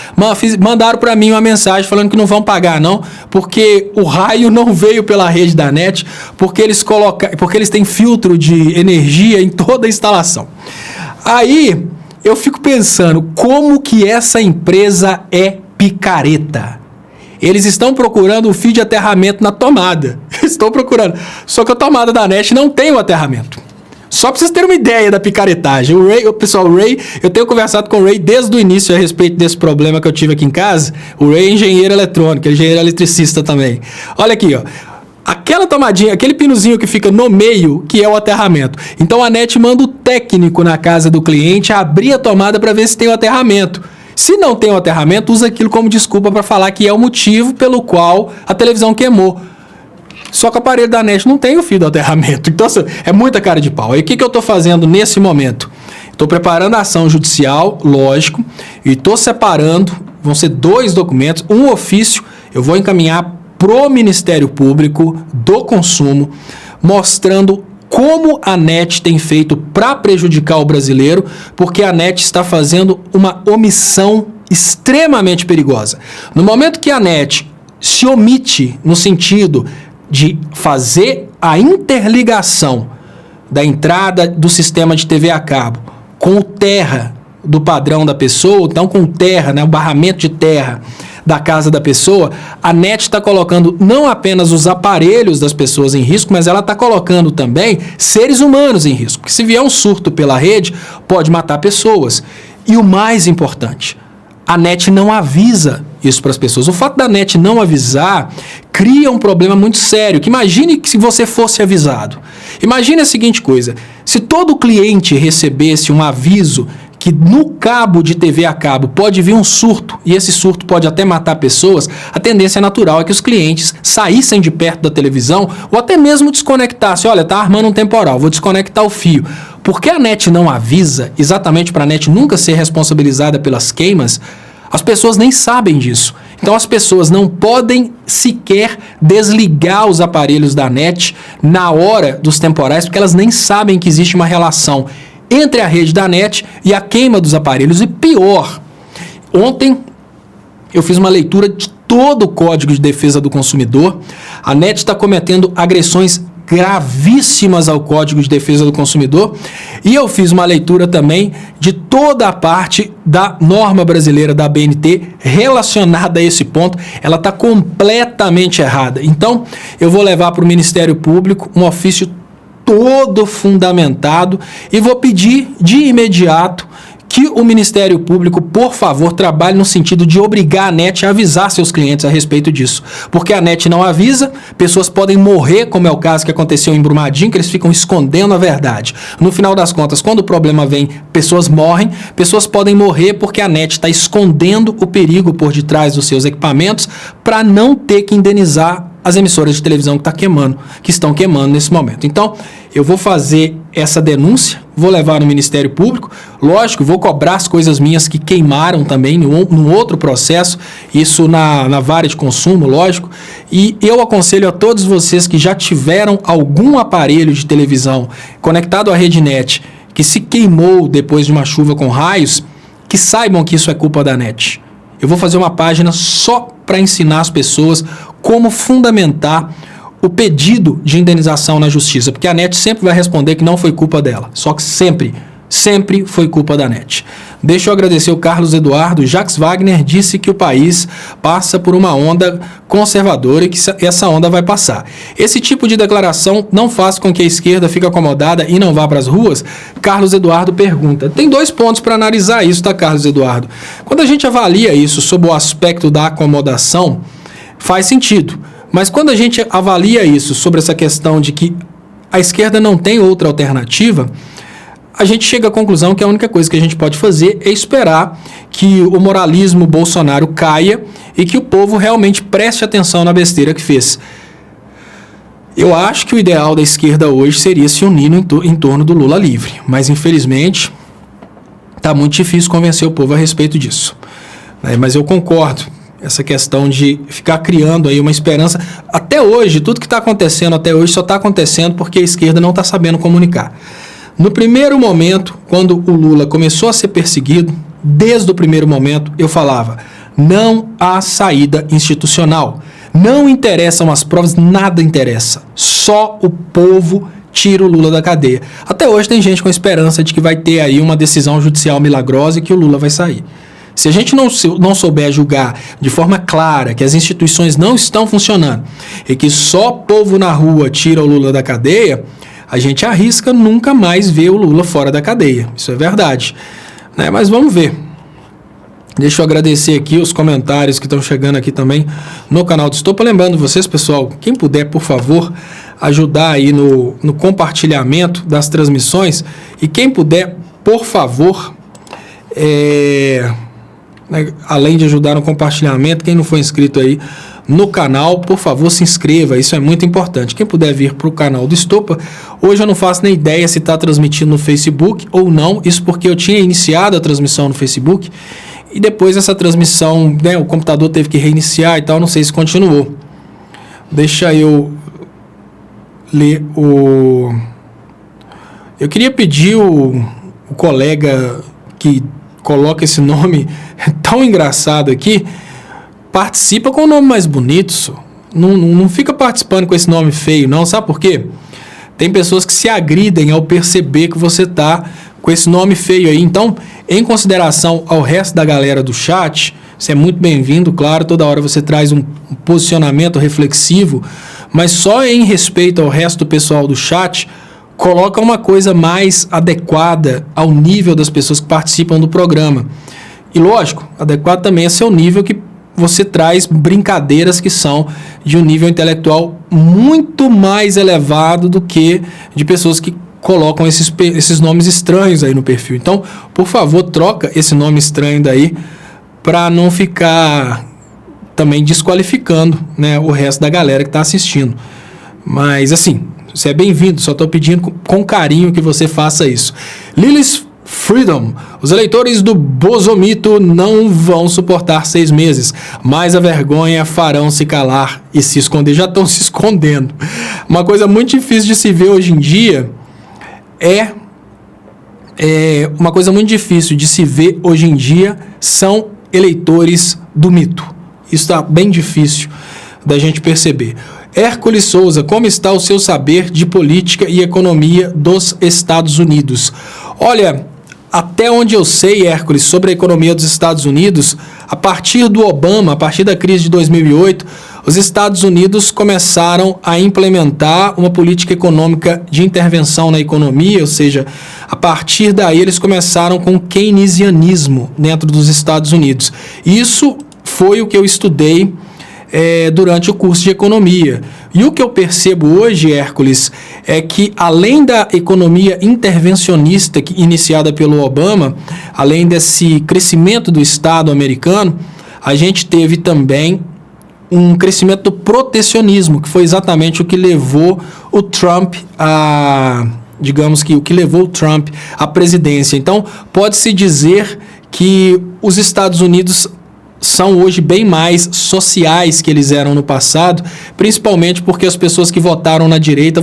Mandaram para mim uma mensagem falando que não vão pagar não, porque o raio não veio pela rede da NET, porque eles têm filtro de energia em toda a instalação. Aí eu fico pensando, como que essa empresa é picareta? Eles estão procurando o fio de aterramento na tomada. Estão procurando. Só que a tomada da NET não tem o aterramento. Só pra vocês terem uma ideia da picaretagem. O Ray, eu tenho conversado com o Ray desde o início a respeito desse problema que eu tive aqui em casa. O Ray é engenheiro eletrônico, é engenheiro eletricista também. Olha aqui, ó. Aquela tomadinha, aquele pinozinho que fica no meio, que é o aterramento. Então a NET manda o técnico na casa do cliente abrir a tomada para ver se tem o aterramento. Se não tem o aterramento, usa aquilo como desculpa para falar que é o motivo pelo qual a televisão queimou. Só que o aparelho da NET não tem o fio do aterramento. Então, assim, é muita cara de pau. Aí o que eu estou fazendo nesse momento? Estou preparando a ação judicial, lógico, e estou separando, vão ser 2 documentos, um ofício, eu vou encaminhar pro Ministério Público do Consumo, mostrando como a NET tem feito para prejudicar o brasileiro, porque a NET está fazendo uma omissão extremamente perigosa. No momento que a NET se omite no sentido de fazer a interligação da entrada do sistema de TV a cabo com o terra do padrão da pessoa, então com o terra, né, o barramento de terra da casa da pessoa, a NET está colocando não apenas os aparelhos das pessoas em risco, mas ela está colocando também seres humanos em risco. Porque se vier um surto pela rede, pode matar pessoas. E o mais importante, a NET não avisa isso para as pessoas. O fato da NET não avisar cria um problema muito sério. Que imagine que se você fosse avisado. Imagine a seguinte coisa, se todo cliente recebesse um aviso que no cabo de TV a cabo pode vir um surto, e esse surto pode até matar pessoas, a tendência natural é que os clientes saíssem de perto da televisão ou até mesmo desconectassem. Olha, tá armando um temporal, vou desconectar o fio. Porque a NET não avisa, exatamente para a NET nunca ser responsabilizada pelas queimas, as pessoas nem sabem disso. Então as pessoas não podem sequer desligar os aparelhos da NET na hora dos temporais, porque elas nem sabem que existe uma relação entre a rede da NET e a queima dos aparelhos. E pior, ontem eu fiz uma leitura de todo o Código de Defesa do Consumidor. A NET está cometendo agressões gravíssimas ao Código de Defesa do Consumidor e eu fiz uma leitura também de toda a parte da norma brasileira da ABNT relacionada a esse ponto. Ela está completamente errada. Então, eu vou levar para o Ministério Público um ofício todo fundamentado e vou pedir de imediato que o Ministério Público, por favor, trabalhe no sentido de obrigar a NET a avisar seus clientes a respeito disso. Porque a NET não avisa, pessoas podem morrer, como é o caso que aconteceu em Brumadinho, que eles ficam escondendo a verdade. No final das contas, quando o problema vem, pessoas morrem, pessoas podem morrer porque a NET está escondendo o perigo por detrás dos seus equipamentos para não ter que indenizar as emissoras de televisão que estão queimando nesse momento. Então, eu vou fazer essa denúncia, vou levar no Ministério Público, lógico, vou cobrar as coisas minhas que queimaram também num outro processo, isso na vara de consumo, lógico, e eu aconselho a todos vocês que já tiveram algum aparelho de televisão conectado à rede NET, que se queimou depois de uma chuva com raios, que saibam que isso é culpa da NET. Eu vou fazer uma página só para ensinar as pessoas como fundamentar o pedido de indenização na justiça, porque a NET sempre vai responder que não foi culpa dela, só que sempre foi culpa da NET. Deixa eu agradecer o Carlos Eduardo. Jacques Wagner disse que o país passa por uma onda conservadora e que essa onda vai passar. Esse tipo de declaração não faz com que a esquerda fique acomodada e não vá para as ruas? Carlos Eduardo pergunta. Tem 2 pontos para analisar isso, tá, Carlos Eduardo? Quando a gente avalia isso sob o aspecto da acomodação, faz sentido. Mas quando a gente avalia isso sobre essa questão de que a esquerda não tem outra alternativa, a gente chega à conclusão que a única coisa que a gente pode fazer é esperar que o moralismo Bolsonaro caia e que o povo realmente preste atenção na besteira que fez. Eu acho que o ideal da esquerda hoje seria se unir em torno do Lula livre, mas infelizmente está muito difícil convencer o povo a respeito disso. Mas eu concordo, essa questão de ficar criando aí uma esperança. Até hoje, tudo que está acontecendo até hoje só está acontecendo porque a esquerda não está sabendo comunicar. No primeiro momento, quando o Lula começou a ser perseguido, desde o primeiro momento, eu falava, não há saída institucional. Não interessam as provas, nada interessa. Só o povo tira o Lula da cadeia. Até hoje tem gente com esperança de que vai ter aí uma decisão judicial milagrosa e que o Lula vai sair. Se a gente não souber julgar de forma clara que as instituições não estão funcionando e que só povo na rua tira o Lula da cadeia, a gente arrisca nunca mais ver o Lula fora da cadeia. Isso é verdade, né? Mas vamos ver. Deixa eu agradecer aqui os comentários que estão chegando aqui também no canal do Estopa. Lembrando vocês, pessoal, quem puder, por favor, ajudar aí no compartilhamento das transmissões. E quem puder, por favor, além de ajudar no compartilhamento, quem não for inscrito aí no canal, por favor, se inscreva. Isso é muito importante. Quem puder vir para o canal do Estopa, hoje eu não faço nem ideia se está transmitindo no Facebook ou não. Isso porque eu tinha iniciado a transmissão no Facebook e depois essa transmissão, né, o computador teve que reiniciar e tal, não sei se continuou. Deixa eu ler o... Eu queria pedir o colega que coloca esse nome tão engraçado aqui, participa com o nome mais bonito, não fica participando com esse nome feio, não. Sabe por quê? Tem pessoas que se agridem ao perceber que você tá com esse nome feio aí. Então, em consideração ao resto da galera do chat, você é muito bem-vindo, claro, toda hora você traz um posicionamento reflexivo, mas só em respeito ao resto do pessoal do chat, coloca uma coisa mais adequada ao nível das pessoas que participam do programa. E lógico, adequado também é seu nível, que você traz brincadeiras que são de um nível intelectual muito mais elevado do que de pessoas que colocam esses nomes estranhos aí no perfil. Então, por favor, troca esse nome estranho daí para não ficar também desqualificando, né, o resto da galera que está assistindo. Mas, assim, você é bem-vindo, só estou pedindo com carinho que você faça isso. Lilis Freedom. Os eleitores do Bozomito não vão suportar 6 meses, mas a vergonha farão se calar e se esconder. Já estão se escondendo. Uma coisa muito difícil de se ver hoje em dia uma coisa muito difícil de se ver hoje em dia são eleitores do mito. Isso está bem difícil da gente perceber. Hércules Souza, como está o seu saber de política e economia dos Estados Unidos? Olha, até onde eu sei, Hércules, sobre a economia dos Estados Unidos, a partir do Obama, a partir da crise de 2008, os Estados Unidos começaram a implementar uma política econômica de intervenção na economia, ou seja, a partir daí eles começaram com o keynesianismo dentro dos Estados Unidos. Isso foi o que eu estudei durante o curso de economia. E o que eu percebo hoje, Hércules, é que além da economia intervencionista iniciada pelo Obama, além desse crescimento do Estado americano, a gente teve também um crescimento do protecionismo, que foi exatamente o que levou o Trump o que levou o Trump à presidência. Então, pode-se dizer que os Estados Unidos são hoje bem mais sociais que eles eram no passado, principalmente porque as pessoas que votaram na direita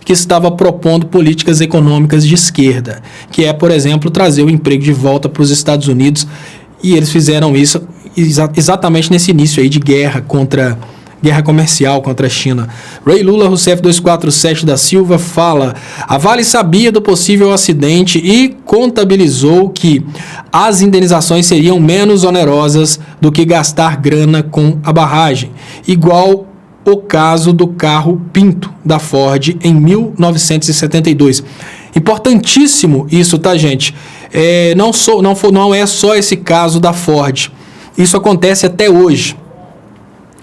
que estava propondo políticas econômicas de esquerda, que é, por exemplo, trazer o emprego de volta para os Estados Unidos, e eles fizeram isso exatamente nesse início aí de guerra comercial contra a China. Ray Lula Rousseff 247 da Silva fala: a Vale sabia do possível acidente e contabilizou que as indenizações seriam menos onerosas do que gastar grana com a barragem, igual o caso do carro Pinto da Ford em 1972. Importantíssimo isso, tá, gente? Não é só esse caso da Ford. Isso acontece até hoje.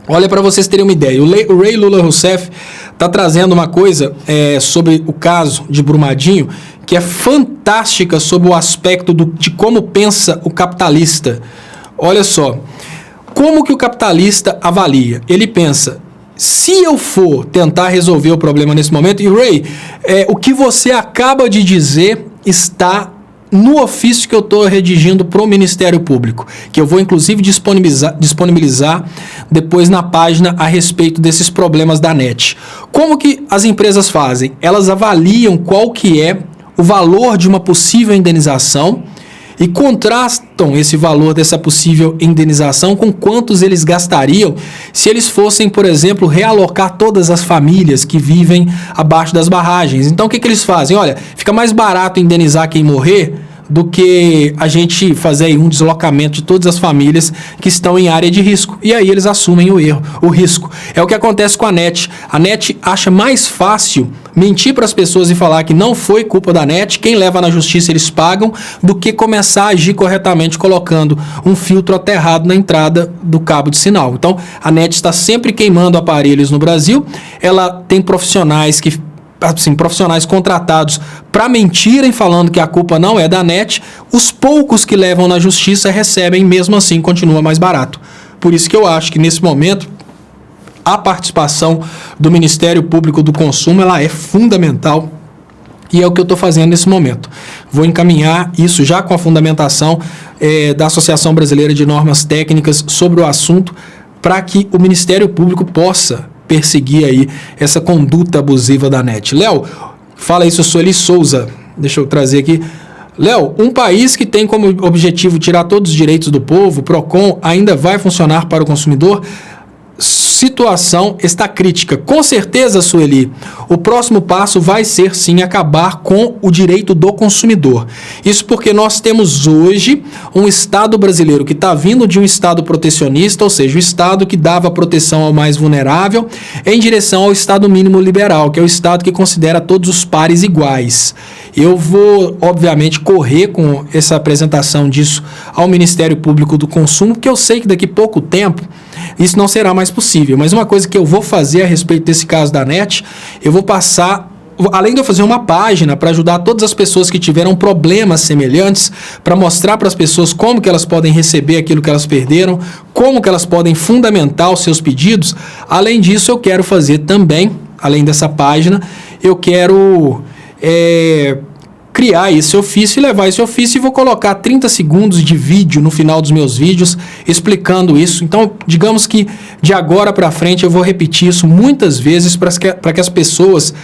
Olha, para vocês terem uma ideia, o Ray Lula Rousseff está trazendo uma coisa sobre o caso de Brumadinho que é fantástica sob o aspecto de como pensa o capitalista. Olha só, como que o capitalista avalia? Ele pensa: se eu for tentar resolver o problema nesse momento, e Ray, o que você acaba de dizer está no ofício que eu estou redigindo para o Ministério Público, que eu vou inclusive disponibilizar depois na página a respeito desses problemas da NET. Como que as empresas fazem? Elas avaliam qual que é o valor de uma possível indenização e contrastam esse valor dessa possível indenização com quantos eles gastariam se eles fossem, por exemplo, realocar todas as famílias que vivem abaixo das barragens. Então, o que eles fazem? Olha, fica mais barato indenizar quem morrer do que a gente fazer aí um deslocamento de todas as famílias que estão em área de risco. E aí eles assumem o risco. É o que acontece com a NET. A NET acha mais fácil mentir para as pessoas e falar que não foi culpa da NET, quem leva na justiça eles pagam, do que começar a agir corretamente colocando um filtro aterrado na entrada do cabo de sinal. Então, a NET está sempre queimando aparelhos no Brasil. Ela tem profissionais contratados para mentirem falando que a culpa não é da NET. Os poucos que levam na justiça recebem, mesmo assim continua mais barato. Por isso que eu acho que nesse momento a participação do Ministério Público do Consumo ela é fundamental e é o que eu estou fazendo nesse momento. Vou encaminhar isso já com a fundamentação da Associação Brasileira de Normas Técnicas sobre o assunto para que o Ministério Público possa perseguir aí essa conduta abusiva da NET. Léo, fala isso, eu sou Eli Souza. Deixa eu trazer aqui. Léo, um país que tem como objetivo tirar todos os direitos do povo, o PROCON, ainda vai funcionar para o consumidor? Situação está crítica. Com certeza, Sueli, o próximo passo vai ser, sim, acabar com o direito do consumidor. Isso porque nós temos hoje um Estado brasileiro que está vindo de um Estado protecionista, ou seja, o Estado que dava proteção ao mais vulnerável, em direção ao Estado mínimo liberal, que é o Estado que considera todos os pares iguais. Eu vou, obviamente, correr com essa apresentação disso ao Ministério Público do Consumo, porque eu sei que daqui a pouco tempo isso não será mais possível. Mas uma coisa que eu vou fazer a respeito desse caso da NET, eu vou passar, além de eu fazer uma página para ajudar todas as pessoas que tiveram problemas semelhantes, para mostrar para as pessoas como que elas podem receber aquilo que elas perderam, como que elas podem fundamentar os seus pedidos. Além disso, eu quero fazer também, além dessa página, eu quero criar esse ofício e levar esse ofício e vou colocar 30 segundos de vídeo no final dos meus vídeos explicando isso. Então, digamos que de agora para frente eu vou repetir isso muitas vezes para que as pessoas,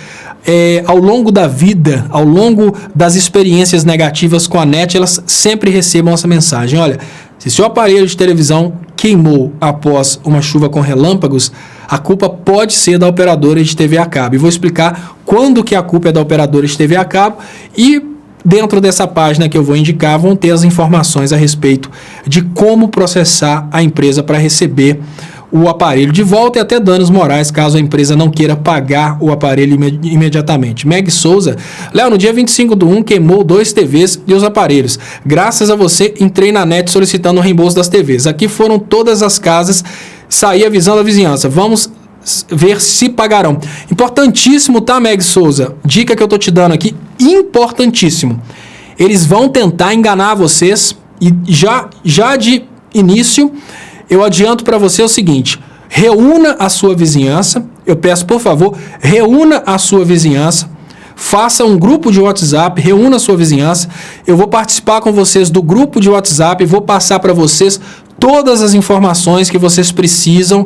ao longo da vida, ao longo das experiências negativas com a NET, elas sempre recebam essa mensagem. Olha, se seu aparelho de televisão queimou após uma chuva com relâmpagos, a culpa pode ser da operadora de TV a cabo. E vou explicar quando que a culpa é da operadora de TV a cabo e dentro dessa página que eu vou indicar vão ter as informações a respeito de como processar a empresa para receber o aparelho de volta e até danos morais caso a empresa não queira pagar o aparelho imediatamente. Meg Souza, Léo, no dia 25/1 queimou 2 TVs e os aparelhos. Graças a você, entrei na NET solicitando o reembolso das TVs. Aqui foram todas as casas, saí avisando a vizinhança. Vamos ver se pagarão. Importantíssimo, tá, Meg Souza? Dica que eu tô te dando aqui, importantíssimo. Eles vão tentar enganar vocês e já de início eu adianto para você o seguinte: reúna a sua vizinhança, eu peço por favor, reúna a sua vizinhança, faça um grupo de WhatsApp, reúna a sua vizinhança, eu vou participar com vocês do grupo de WhatsApp e vou passar para vocês todas as informações que vocês precisam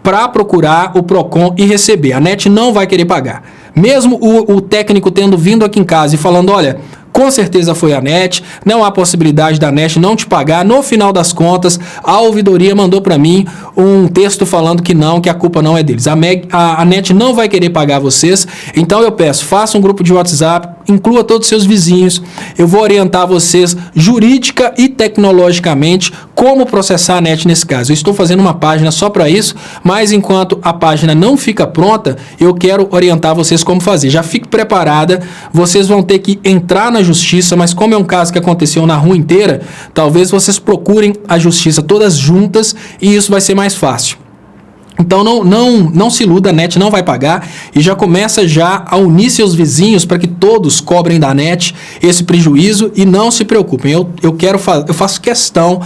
para procurar o PROCON e receber. A NET não vai querer pagar. Mesmo o técnico tendo vindo aqui em casa e falando, olha, com certeza foi a NET, não há possibilidade da NET não te pagar. No final das contas, a ouvidoria mandou para mim um texto falando que não, que a culpa não é deles. A NET não vai querer pagar vocês, então eu peço, faça um grupo de WhatsApp, inclua todos os seus vizinhos, eu vou orientar vocês jurídica e tecnologicamente como processar a NET nesse caso. Eu estou fazendo uma página só para isso, mas enquanto a página não fica pronta, eu quero orientar vocês como fazer. Já fique preparada, vocês vão ter que entrar na justiça, mas como é um caso que aconteceu na rua inteira, talvez vocês procurem a justiça todas juntas e isso vai ser mais fácil. Então não se iluda, a NET não vai pagar e já começa já a unir seus vizinhos para que todos cobrem da NET esse prejuízo e não se preocupem. Eu faço questão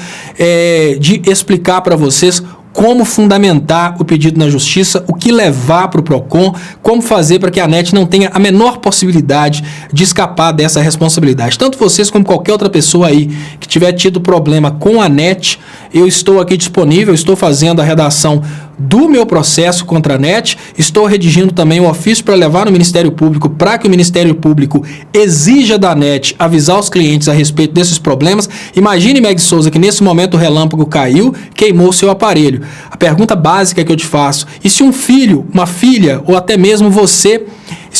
de explicar para vocês como fundamentar o pedido na justiça, o que levar para o PROCON, como fazer para que a NET não tenha a menor possibilidade de escapar dessa responsabilidade. Tanto vocês como qualquer outra pessoa aí que tiver tido problema com a NET, eu estou aqui disponível, estou fazendo a redação do meu processo contra a NET, estou redigindo também um ofício para levar no Ministério Público, para que o Ministério Público exija da NET avisar os clientes a respeito desses problemas. Imagine, Meg Souza, que nesse momento o relâmpago caiu, queimou o seu aparelho. A pergunta básica que eu te faço, e se um filho, uma filha, ou até mesmo você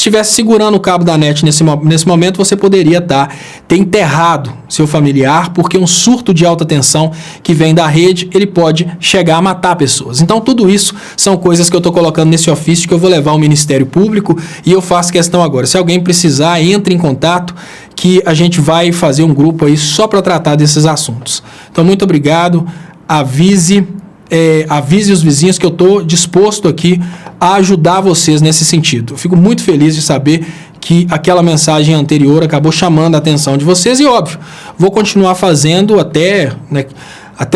estivesse segurando o cabo da NET nesse momento, você poderia ter enterrado seu familiar, porque um surto de alta tensão que vem da rede, ele pode chegar a matar pessoas. Então, tudo isso são coisas que eu estou colocando nesse ofício que eu vou levar ao Ministério Público, e eu faço questão agora. Se alguém precisar, entre em contato, que a gente vai fazer um grupo aí só para tratar desses assuntos. Então, muito obrigado. Avise os vizinhos que eu estou disposto aqui a ajudar vocês nesse sentido. Eu fico muito feliz de saber que aquela mensagem anterior acabou chamando a atenção de vocês e, óbvio, vou continuar fazendo até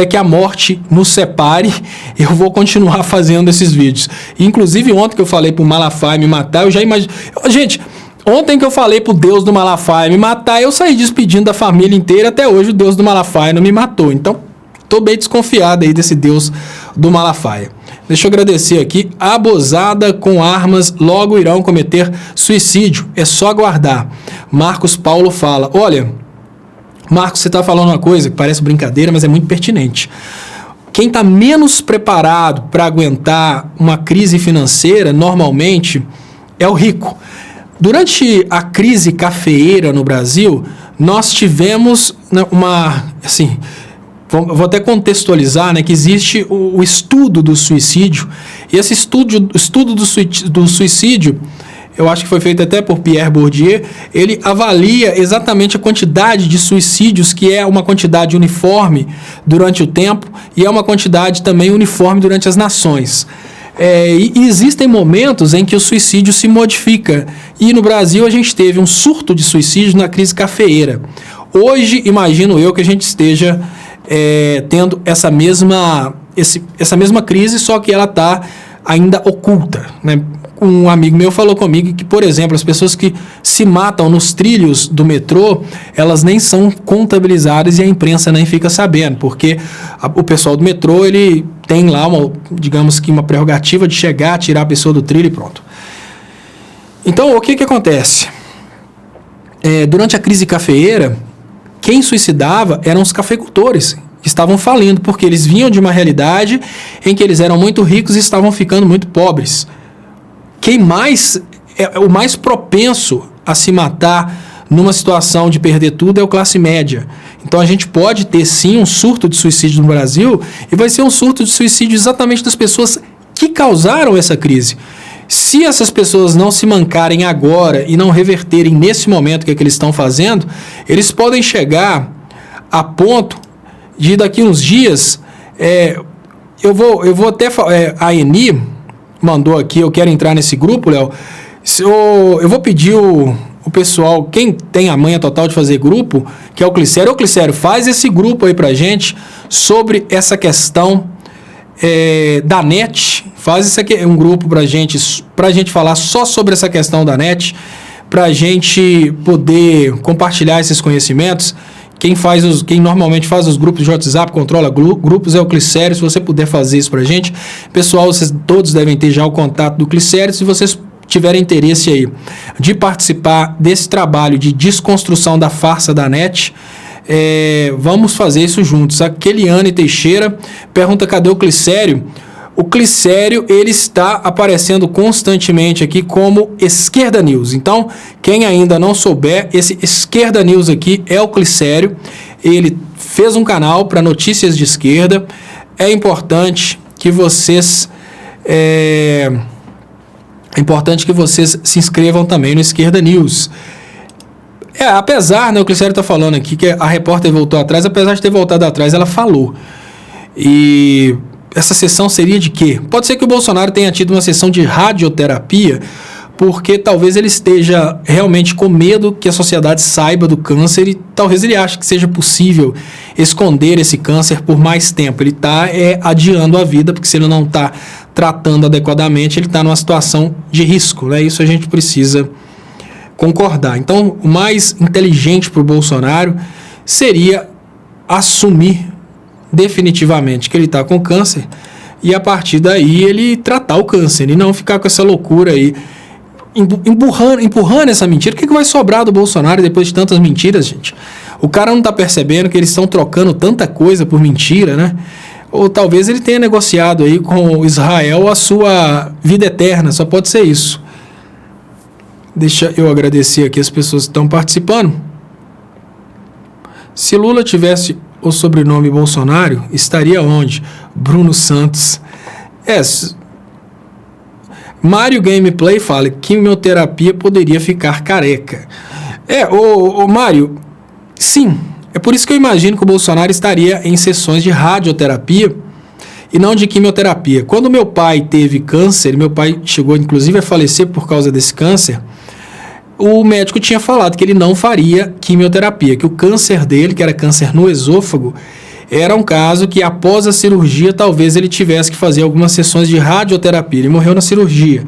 que a morte nos separe, eu vou continuar fazendo esses vídeos. Inclusive, ontem que eu falei pro Malafaia me matar, eu já imagino... Gente, ontem que eu falei pro Deus do Malafaia me matar, eu saí despedindo da família inteira, até hoje o Deus do Malafaia não me matou. Então, tô bem desconfiado aí desse Deus do Malafaia. Deixa eu agradecer aqui. Abusada com armas logo irão cometer suicídio. É só aguardar. Marcos Paulo fala, olha, Marcos, você está falando uma coisa que parece brincadeira, mas é muito pertinente. Quem está menos preparado para aguentar uma crise financeira, normalmente, é o rico. Durante a crise cafeeira no Brasil, nós tivemos vou até contextualizar, que existe o estudo do suicídio. E esse estudo do suicídio, eu acho que foi feito até por Pierre Bourdieu, ele avalia exatamente a quantidade de suicídios, que é uma quantidade uniforme durante o tempo e é uma quantidade também uniforme durante as nações. E existem momentos em que o suicídio se modifica. E no Brasil a gente teve um surto de suicídio na crise cafeeira. Hoje, imagino eu que a gente esteja tendo essa mesma crise, só que ela está ainda oculta, né? Um amigo meu falou comigo que, por exemplo, as pessoas que se matam nos trilhos do metrô, elas nem são contabilizadas e a imprensa nem fica sabendo, porque o pessoal do metrô, ele tem lá uma prerrogativa de chegar, tirar a pessoa do trilho e pronto. Então, o que acontece? Durante a crise cafeeira, quem suicidava eram os cafeicultores, que estavam falindo, porque eles vinham de uma realidade em que eles eram muito ricos e estavam ficando muito pobres. O mais propenso a se matar numa situação de perder tudo é o classe média. Então a gente pode ter sim um surto de suicídio no Brasil, e vai ser um surto de suicídio exatamente das pessoas que causaram essa crise. Se essas pessoas não se mancarem agora e não reverterem nesse momento que eles estão fazendo, eles podem chegar a ponto de daqui uns dias, eu vou até... a Eni mandou aqui, eu quero entrar nesse grupo, Léo. Eu vou pedir o pessoal, quem tem a manha total de fazer grupo, que é o Clicério. Ô Clicério, faz esse grupo aí pra gente sobre essa questão da NET. Faz isso aqui, um grupo pra gente falar só sobre essa questão da NET, pra gente poder compartilhar esses conhecimentos. Quem normalmente faz os grupos de WhatsApp, controla grupos, é o Clicério. Se você puder fazer isso pra gente. Pessoal, vocês todos devem ter já o contato do Clicério. Se vocês tiverem interesse aí de participar desse trabalho de desconstrução da farsa da NET, vamos fazer isso juntos. A Keliane Teixeira pergunta, cadê o Clicério? O Clicério, ele está aparecendo constantemente aqui como Esquerda News. Então, quem ainda não souber, esse Esquerda News aqui é o Clicério. Ele fez um canal para notícias de esquerda. É importante que vocês se inscrevam também no Esquerda News. Apesar, o Clicério está falando aqui que a repórter voltou atrás, apesar de ter voltado atrás, ela falou. E essa sessão seria de quê? Pode ser que o Bolsonaro tenha tido uma sessão de radioterapia, porque talvez ele esteja realmente com medo que a sociedade saiba do câncer e talvez ele ache que seja possível esconder esse câncer por mais tempo. Ele está adiando a vida, porque se ele não está tratando adequadamente, ele está numa situação de risco, né? Isso a gente precisa concordar. Então, o mais inteligente para o Bolsonaro seria assumir definitivamente que ele está com câncer e a partir daí ele tratar o câncer e não ficar com essa loucura aí, empurrando essa mentira. O que vai sobrar do Bolsonaro depois de tantas mentiras, gente? O cara não está percebendo que eles estão trocando tanta coisa por mentira, né? Ou talvez ele tenha negociado aí com Israel a sua vida eterna, só pode ser isso. Deixa eu agradecer aqui as pessoas que estão participando. Se Lula tivesse o sobrenome Bolsonaro, estaria onde? Bruno Santos. Mário Gameplay fala que quimioterapia poderia ficar careca. Mário, sim. É por isso que eu imagino que o Bolsonaro estaria em sessões de radioterapia e não de quimioterapia. Quando meu pai teve câncer, meu pai chegou inclusive a falecer por causa desse câncer, o médico tinha falado que ele não faria quimioterapia, que o câncer dele, que era câncer no esôfago, era um caso que após a cirurgia talvez ele tivesse que fazer algumas sessões de radioterapia. Ele morreu na cirurgia.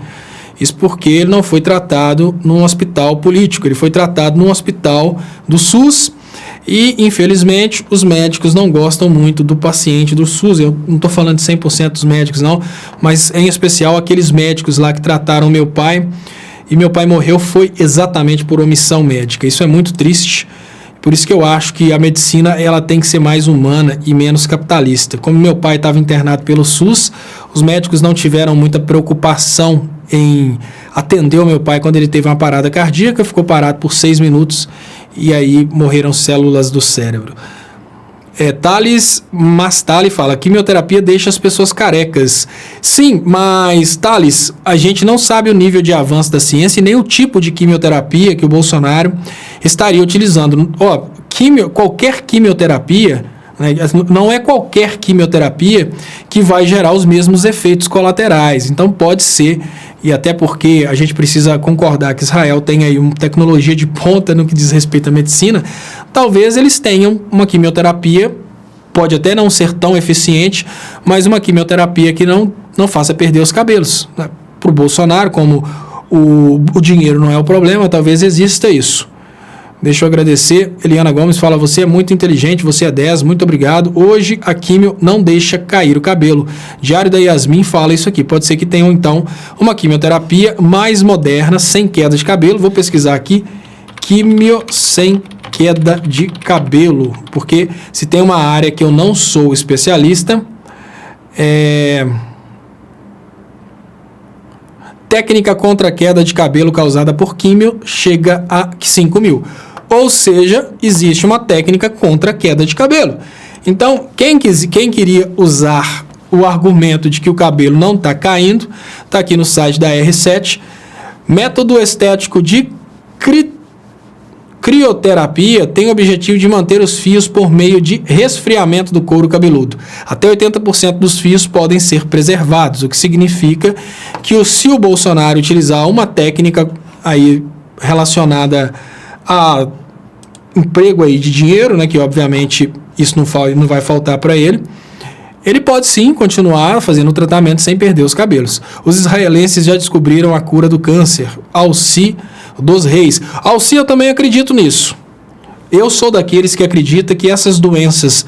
Isso porque ele não foi tratado num hospital político, ele foi tratado num hospital do SUS e, infelizmente, os médicos não gostam muito do paciente do SUS. Eu não estou falando de 100% dos médicos, não, mas em especial aqueles médicos lá que trataram meu pai. E meu pai morreu foi exatamente por omissão médica. Isso é muito triste. Por isso que eu acho que a medicina ela tem que ser mais humana e menos capitalista. Como meu pai estava internado pelo SUS, os médicos não tiveram muita preocupação em atender o meu pai quando ele teve uma parada cardíaca, ficou parado por 6 minutos e aí morreram células do cérebro. Thales Mastali fala, quimioterapia deixa as pessoas carecas. Sim, mas Thales, a gente não sabe o nível de avanço da ciência e nem o tipo de quimioterapia que o Bolsonaro estaria utilizando. Qualquer quimioterapia, né, não é qualquer quimioterapia que vai gerar os mesmos efeitos colaterais. Então pode ser, e até porque a gente precisa concordar que Israel tem aí uma tecnologia de ponta no que diz respeito à medicina, talvez eles tenham uma quimioterapia, pode até não ser tão eficiente, mas uma quimioterapia que não faça perder os cabelos. Para o Bolsonaro, como o dinheiro não é o problema, talvez exista isso. Deixa eu agradecer. Eliana Gomes fala, você é muito inteligente, você é 10, muito obrigado. Hoje a quimio não deixa cair o cabelo. Diário da Yasmin fala isso aqui. Pode ser que tenham então uma quimioterapia mais moderna, sem queda de cabelo. Vou pesquisar aqui, quimio sem queda de cabelo, porque se tem uma área que eu não sou especialista, técnica contra a queda de cabelo causada por químio chega a 5 mil. Ou seja, existe uma técnica contra a queda de cabelo. Então, quem queria usar o argumento de que o cabelo não está caindo, está aqui no site da R7. Método estético de crioterapia tem o objetivo de manter os fios por meio de resfriamento do couro cabeludo. Até 80% dos fios podem ser preservados, o que significa que se o Bolsonaro utilizar uma técnica aí relacionada a emprego aí de dinheiro, né, que obviamente isso não vai faltar para ele, ele pode sim continuar fazendo o tratamento sem perder os cabelos. Os israelenses já descobriram a cura do câncer, Alci dos Reis. Alci, eu também acredito nisso. Eu sou daqueles que acredita que essas doenças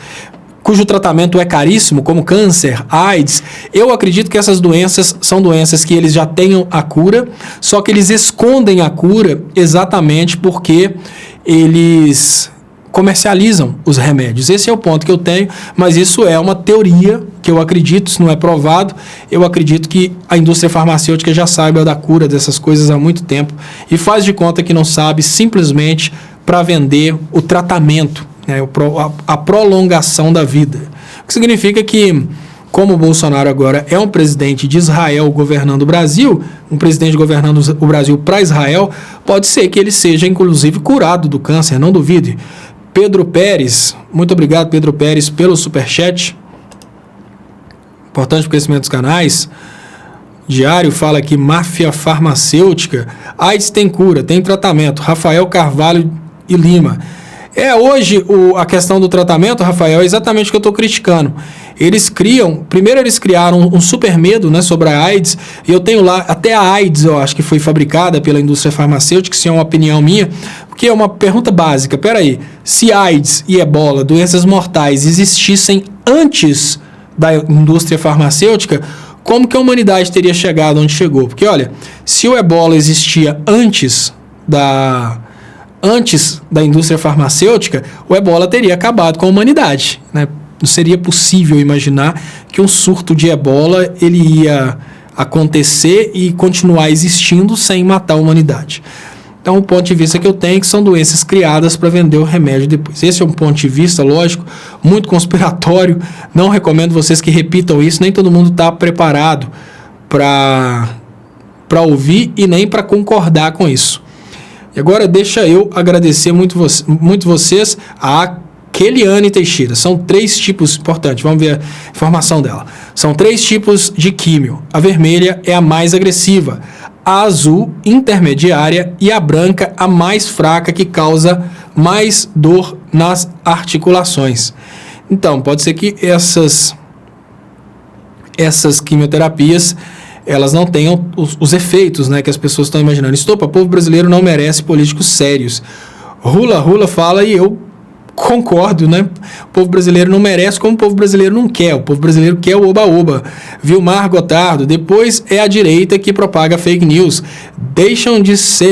cujo tratamento é caríssimo, como câncer, AIDS, eu acredito que essas doenças são doenças que eles já tenham a cura, só que eles escondem a cura exatamente porque eles comercializam os remédios. Esse é o ponto que eu tenho, mas isso é uma teoria que eu acredito, isso não é provado. Eu acredito que a indústria farmacêutica já saiba da cura dessas coisas há muito tempo e faz de conta que não sabe simplesmente para vender o tratamento, né, a prolongação da vida. O que significa que, como o Bolsonaro agora é um presidente de Israel governando o Brasil, um presidente governando o Brasil para Israel, pode ser que ele seja, inclusive, curado do câncer, não duvide. Pedro Pérez, muito obrigado, Pedro Pérez, pelo superchat. Importante para o crescimento dos canais. Diário fala aqui, máfia farmacêutica. AIDS tem cura, tem tratamento. Rafael Carvalho e Lima. Hoje a questão do tratamento, Rafael, é exatamente o que eu estou criticando. Primeiro eles criaram um super medo, né, sobre a AIDS, e eu tenho lá, até a AIDS eu acho que foi fabricada pela indústria farmacêutica, isso é uma opinião minha, porque é uma pergunta básica, peraí, se AIDS e Ebola, doenças mortais, existissem antes da indústria farmacêutica, como que a humanidade teria chegado onde chegou? Porque olha, se o Ebola existia antes da indústria farmacêutica, o Ebola teria acabado com a humanidade, né? Não seria possível imaginar que um surto de Ebola ele ia acontecer e continuar existindo sem matar a humanidade. Então, o ponto de vista que eu tenho é que são doenças criadas para vender o remédio depois. Esse é um ponto de vista, lógico, muito conspiratório. Não recomendo vocês que repitam isso. Nem todo mundo está preparado para ouvir e nem para concordar com isso. E agora deixa eu agradecer muito vocês a Keliane Teixeira. São 3 tipos importantes. Vamos ver a informação dela. São 3 tipos de químio. A vermelha é a mais agressiva, a azul intermediária e a branca a mais fraca, que causa mais dor nas articulações. Então, pode ser que essas quimioterapias elas não tenham os efeitos, né, que as pessoas estão imaginando. Estopa, o povo brasileiro não merece políticos sérios. Rula fala e eu concordo, né? O povo brasileiro não merece, como o povo brasileiro não quer. O povo brasileiro quer o oba-oba. Vilmar Gotardo. Depois é a direita que propaga fake news. Deixem de ser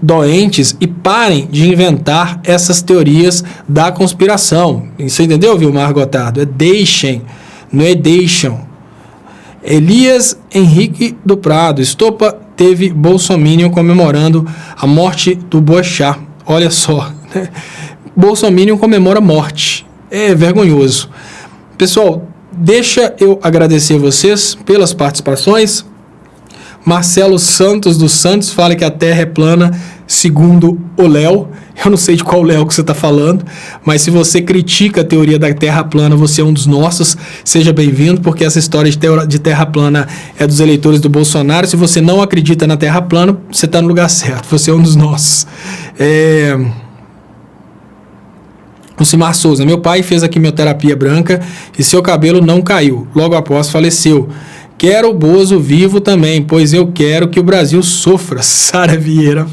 doentes e parem de inventar essas teorias da conspiração. Você entendeu, Vilmar Gotardo? É deixem, não é deixam. Elias Henrique do Prado. Estopa, teve Bolsominion comemorando a morte do Boechat. Olha só, né? Bolsominion comemora morte. É vergonhoso. Pessoal, deixa eu agradecer vocês pelas participações. Marcelo Santos dos Santos fala que a Terra é plana, segundo o Léo. Eu não sei de qual Léo que você está falando, mas se você critica a teoria da Terra plana, você é um dos nossos. Seja bem-vindo, porque essa história de Terra plana é dos eleitores do Bolsonaro. Se você não acredita na Terra plana, você está no lugar certo. Você é um dos nossos. O Cimar Souza. Meu pai fez a quimioterapia branca e seu cabelo não caiu. Logo após faleceu. Quero o Bozo vivo também, pois eu quero que o Brasil sofra. Sara Vieira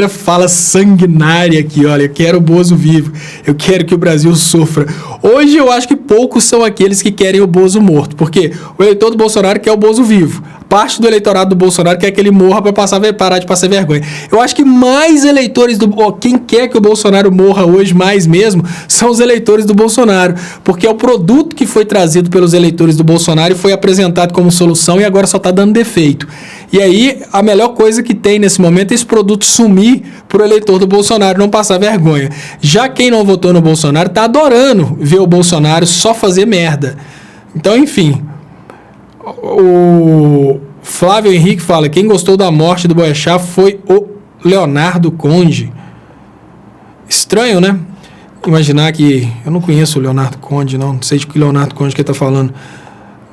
fala sanguinária aqui, olha, eu quero o Bozo vivo, eu quero que o Brasil sofra. Hoje eu acho que poucos são aqueles que querem o Bozo morto, porque o eleitor do Bolsonaro quer o Bozo vivo. Parte do eleitorado do Bolsonaro quer que ele morra para parar de passar vergonha. Eu acho que mais eleitores quem quer que o Bolsonaro morra hoje mais mesmo são os eleitores do Bolsonaro, porque é o produto que foi trazido pelos eleitores do Bolsonaro e foi apresentado como solução e agora só está dando defeito. E aí a melhor coisa que tem nesse momento é esse produto sumir para o eleitor do Bolsonaro não passar vergonha. Já quem não votou no Bolsonaro está adorando ver o Bolsonaro só fazer merda. Então, enfim, o Flávio Henrique fala, quem gostou da morte do Boechat foi o Leonardo Conde. Estranho, né? Imaginar que... Eu não conheço o Leonardo Conde, não sei de que Leonardo Conde que ele está falando.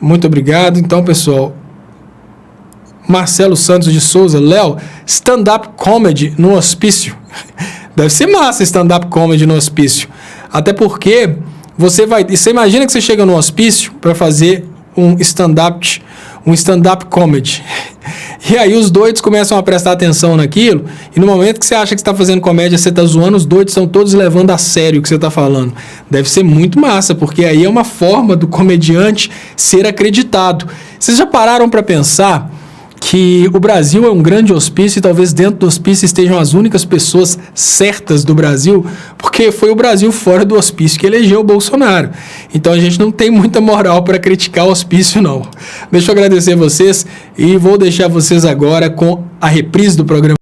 Muito obrigado. Então, pessoal, Marcelo Santos de Souza, Léo, stand-up comedy no hospício. Deve ser massa stand-up comedy no hospício. Até porque você imagina que você chega no hospício para fazer um stand-up comedy. E aí os doidos começam a prestar atenção naquilo, e no momento que você acha que você está fazendo comédia, você está zoando, os doidos estão todos levando a sério o que você está falando. Deve ser muito massa, porque aí é uma forma do comediante ser acreditado. Vocês já pararam para pensar que o Brasil é um grande hospício e talvez dentro do hospício estejam as únicas pessoas certas do Brasil, porque foi o Brasil fora do hospício que elegeu o Bolsonaro. Então a gente não tem muita moral para criticar o hospício, não. Deixa eu agradecer vocês e vou deixar vocês agora com a reprise do programa.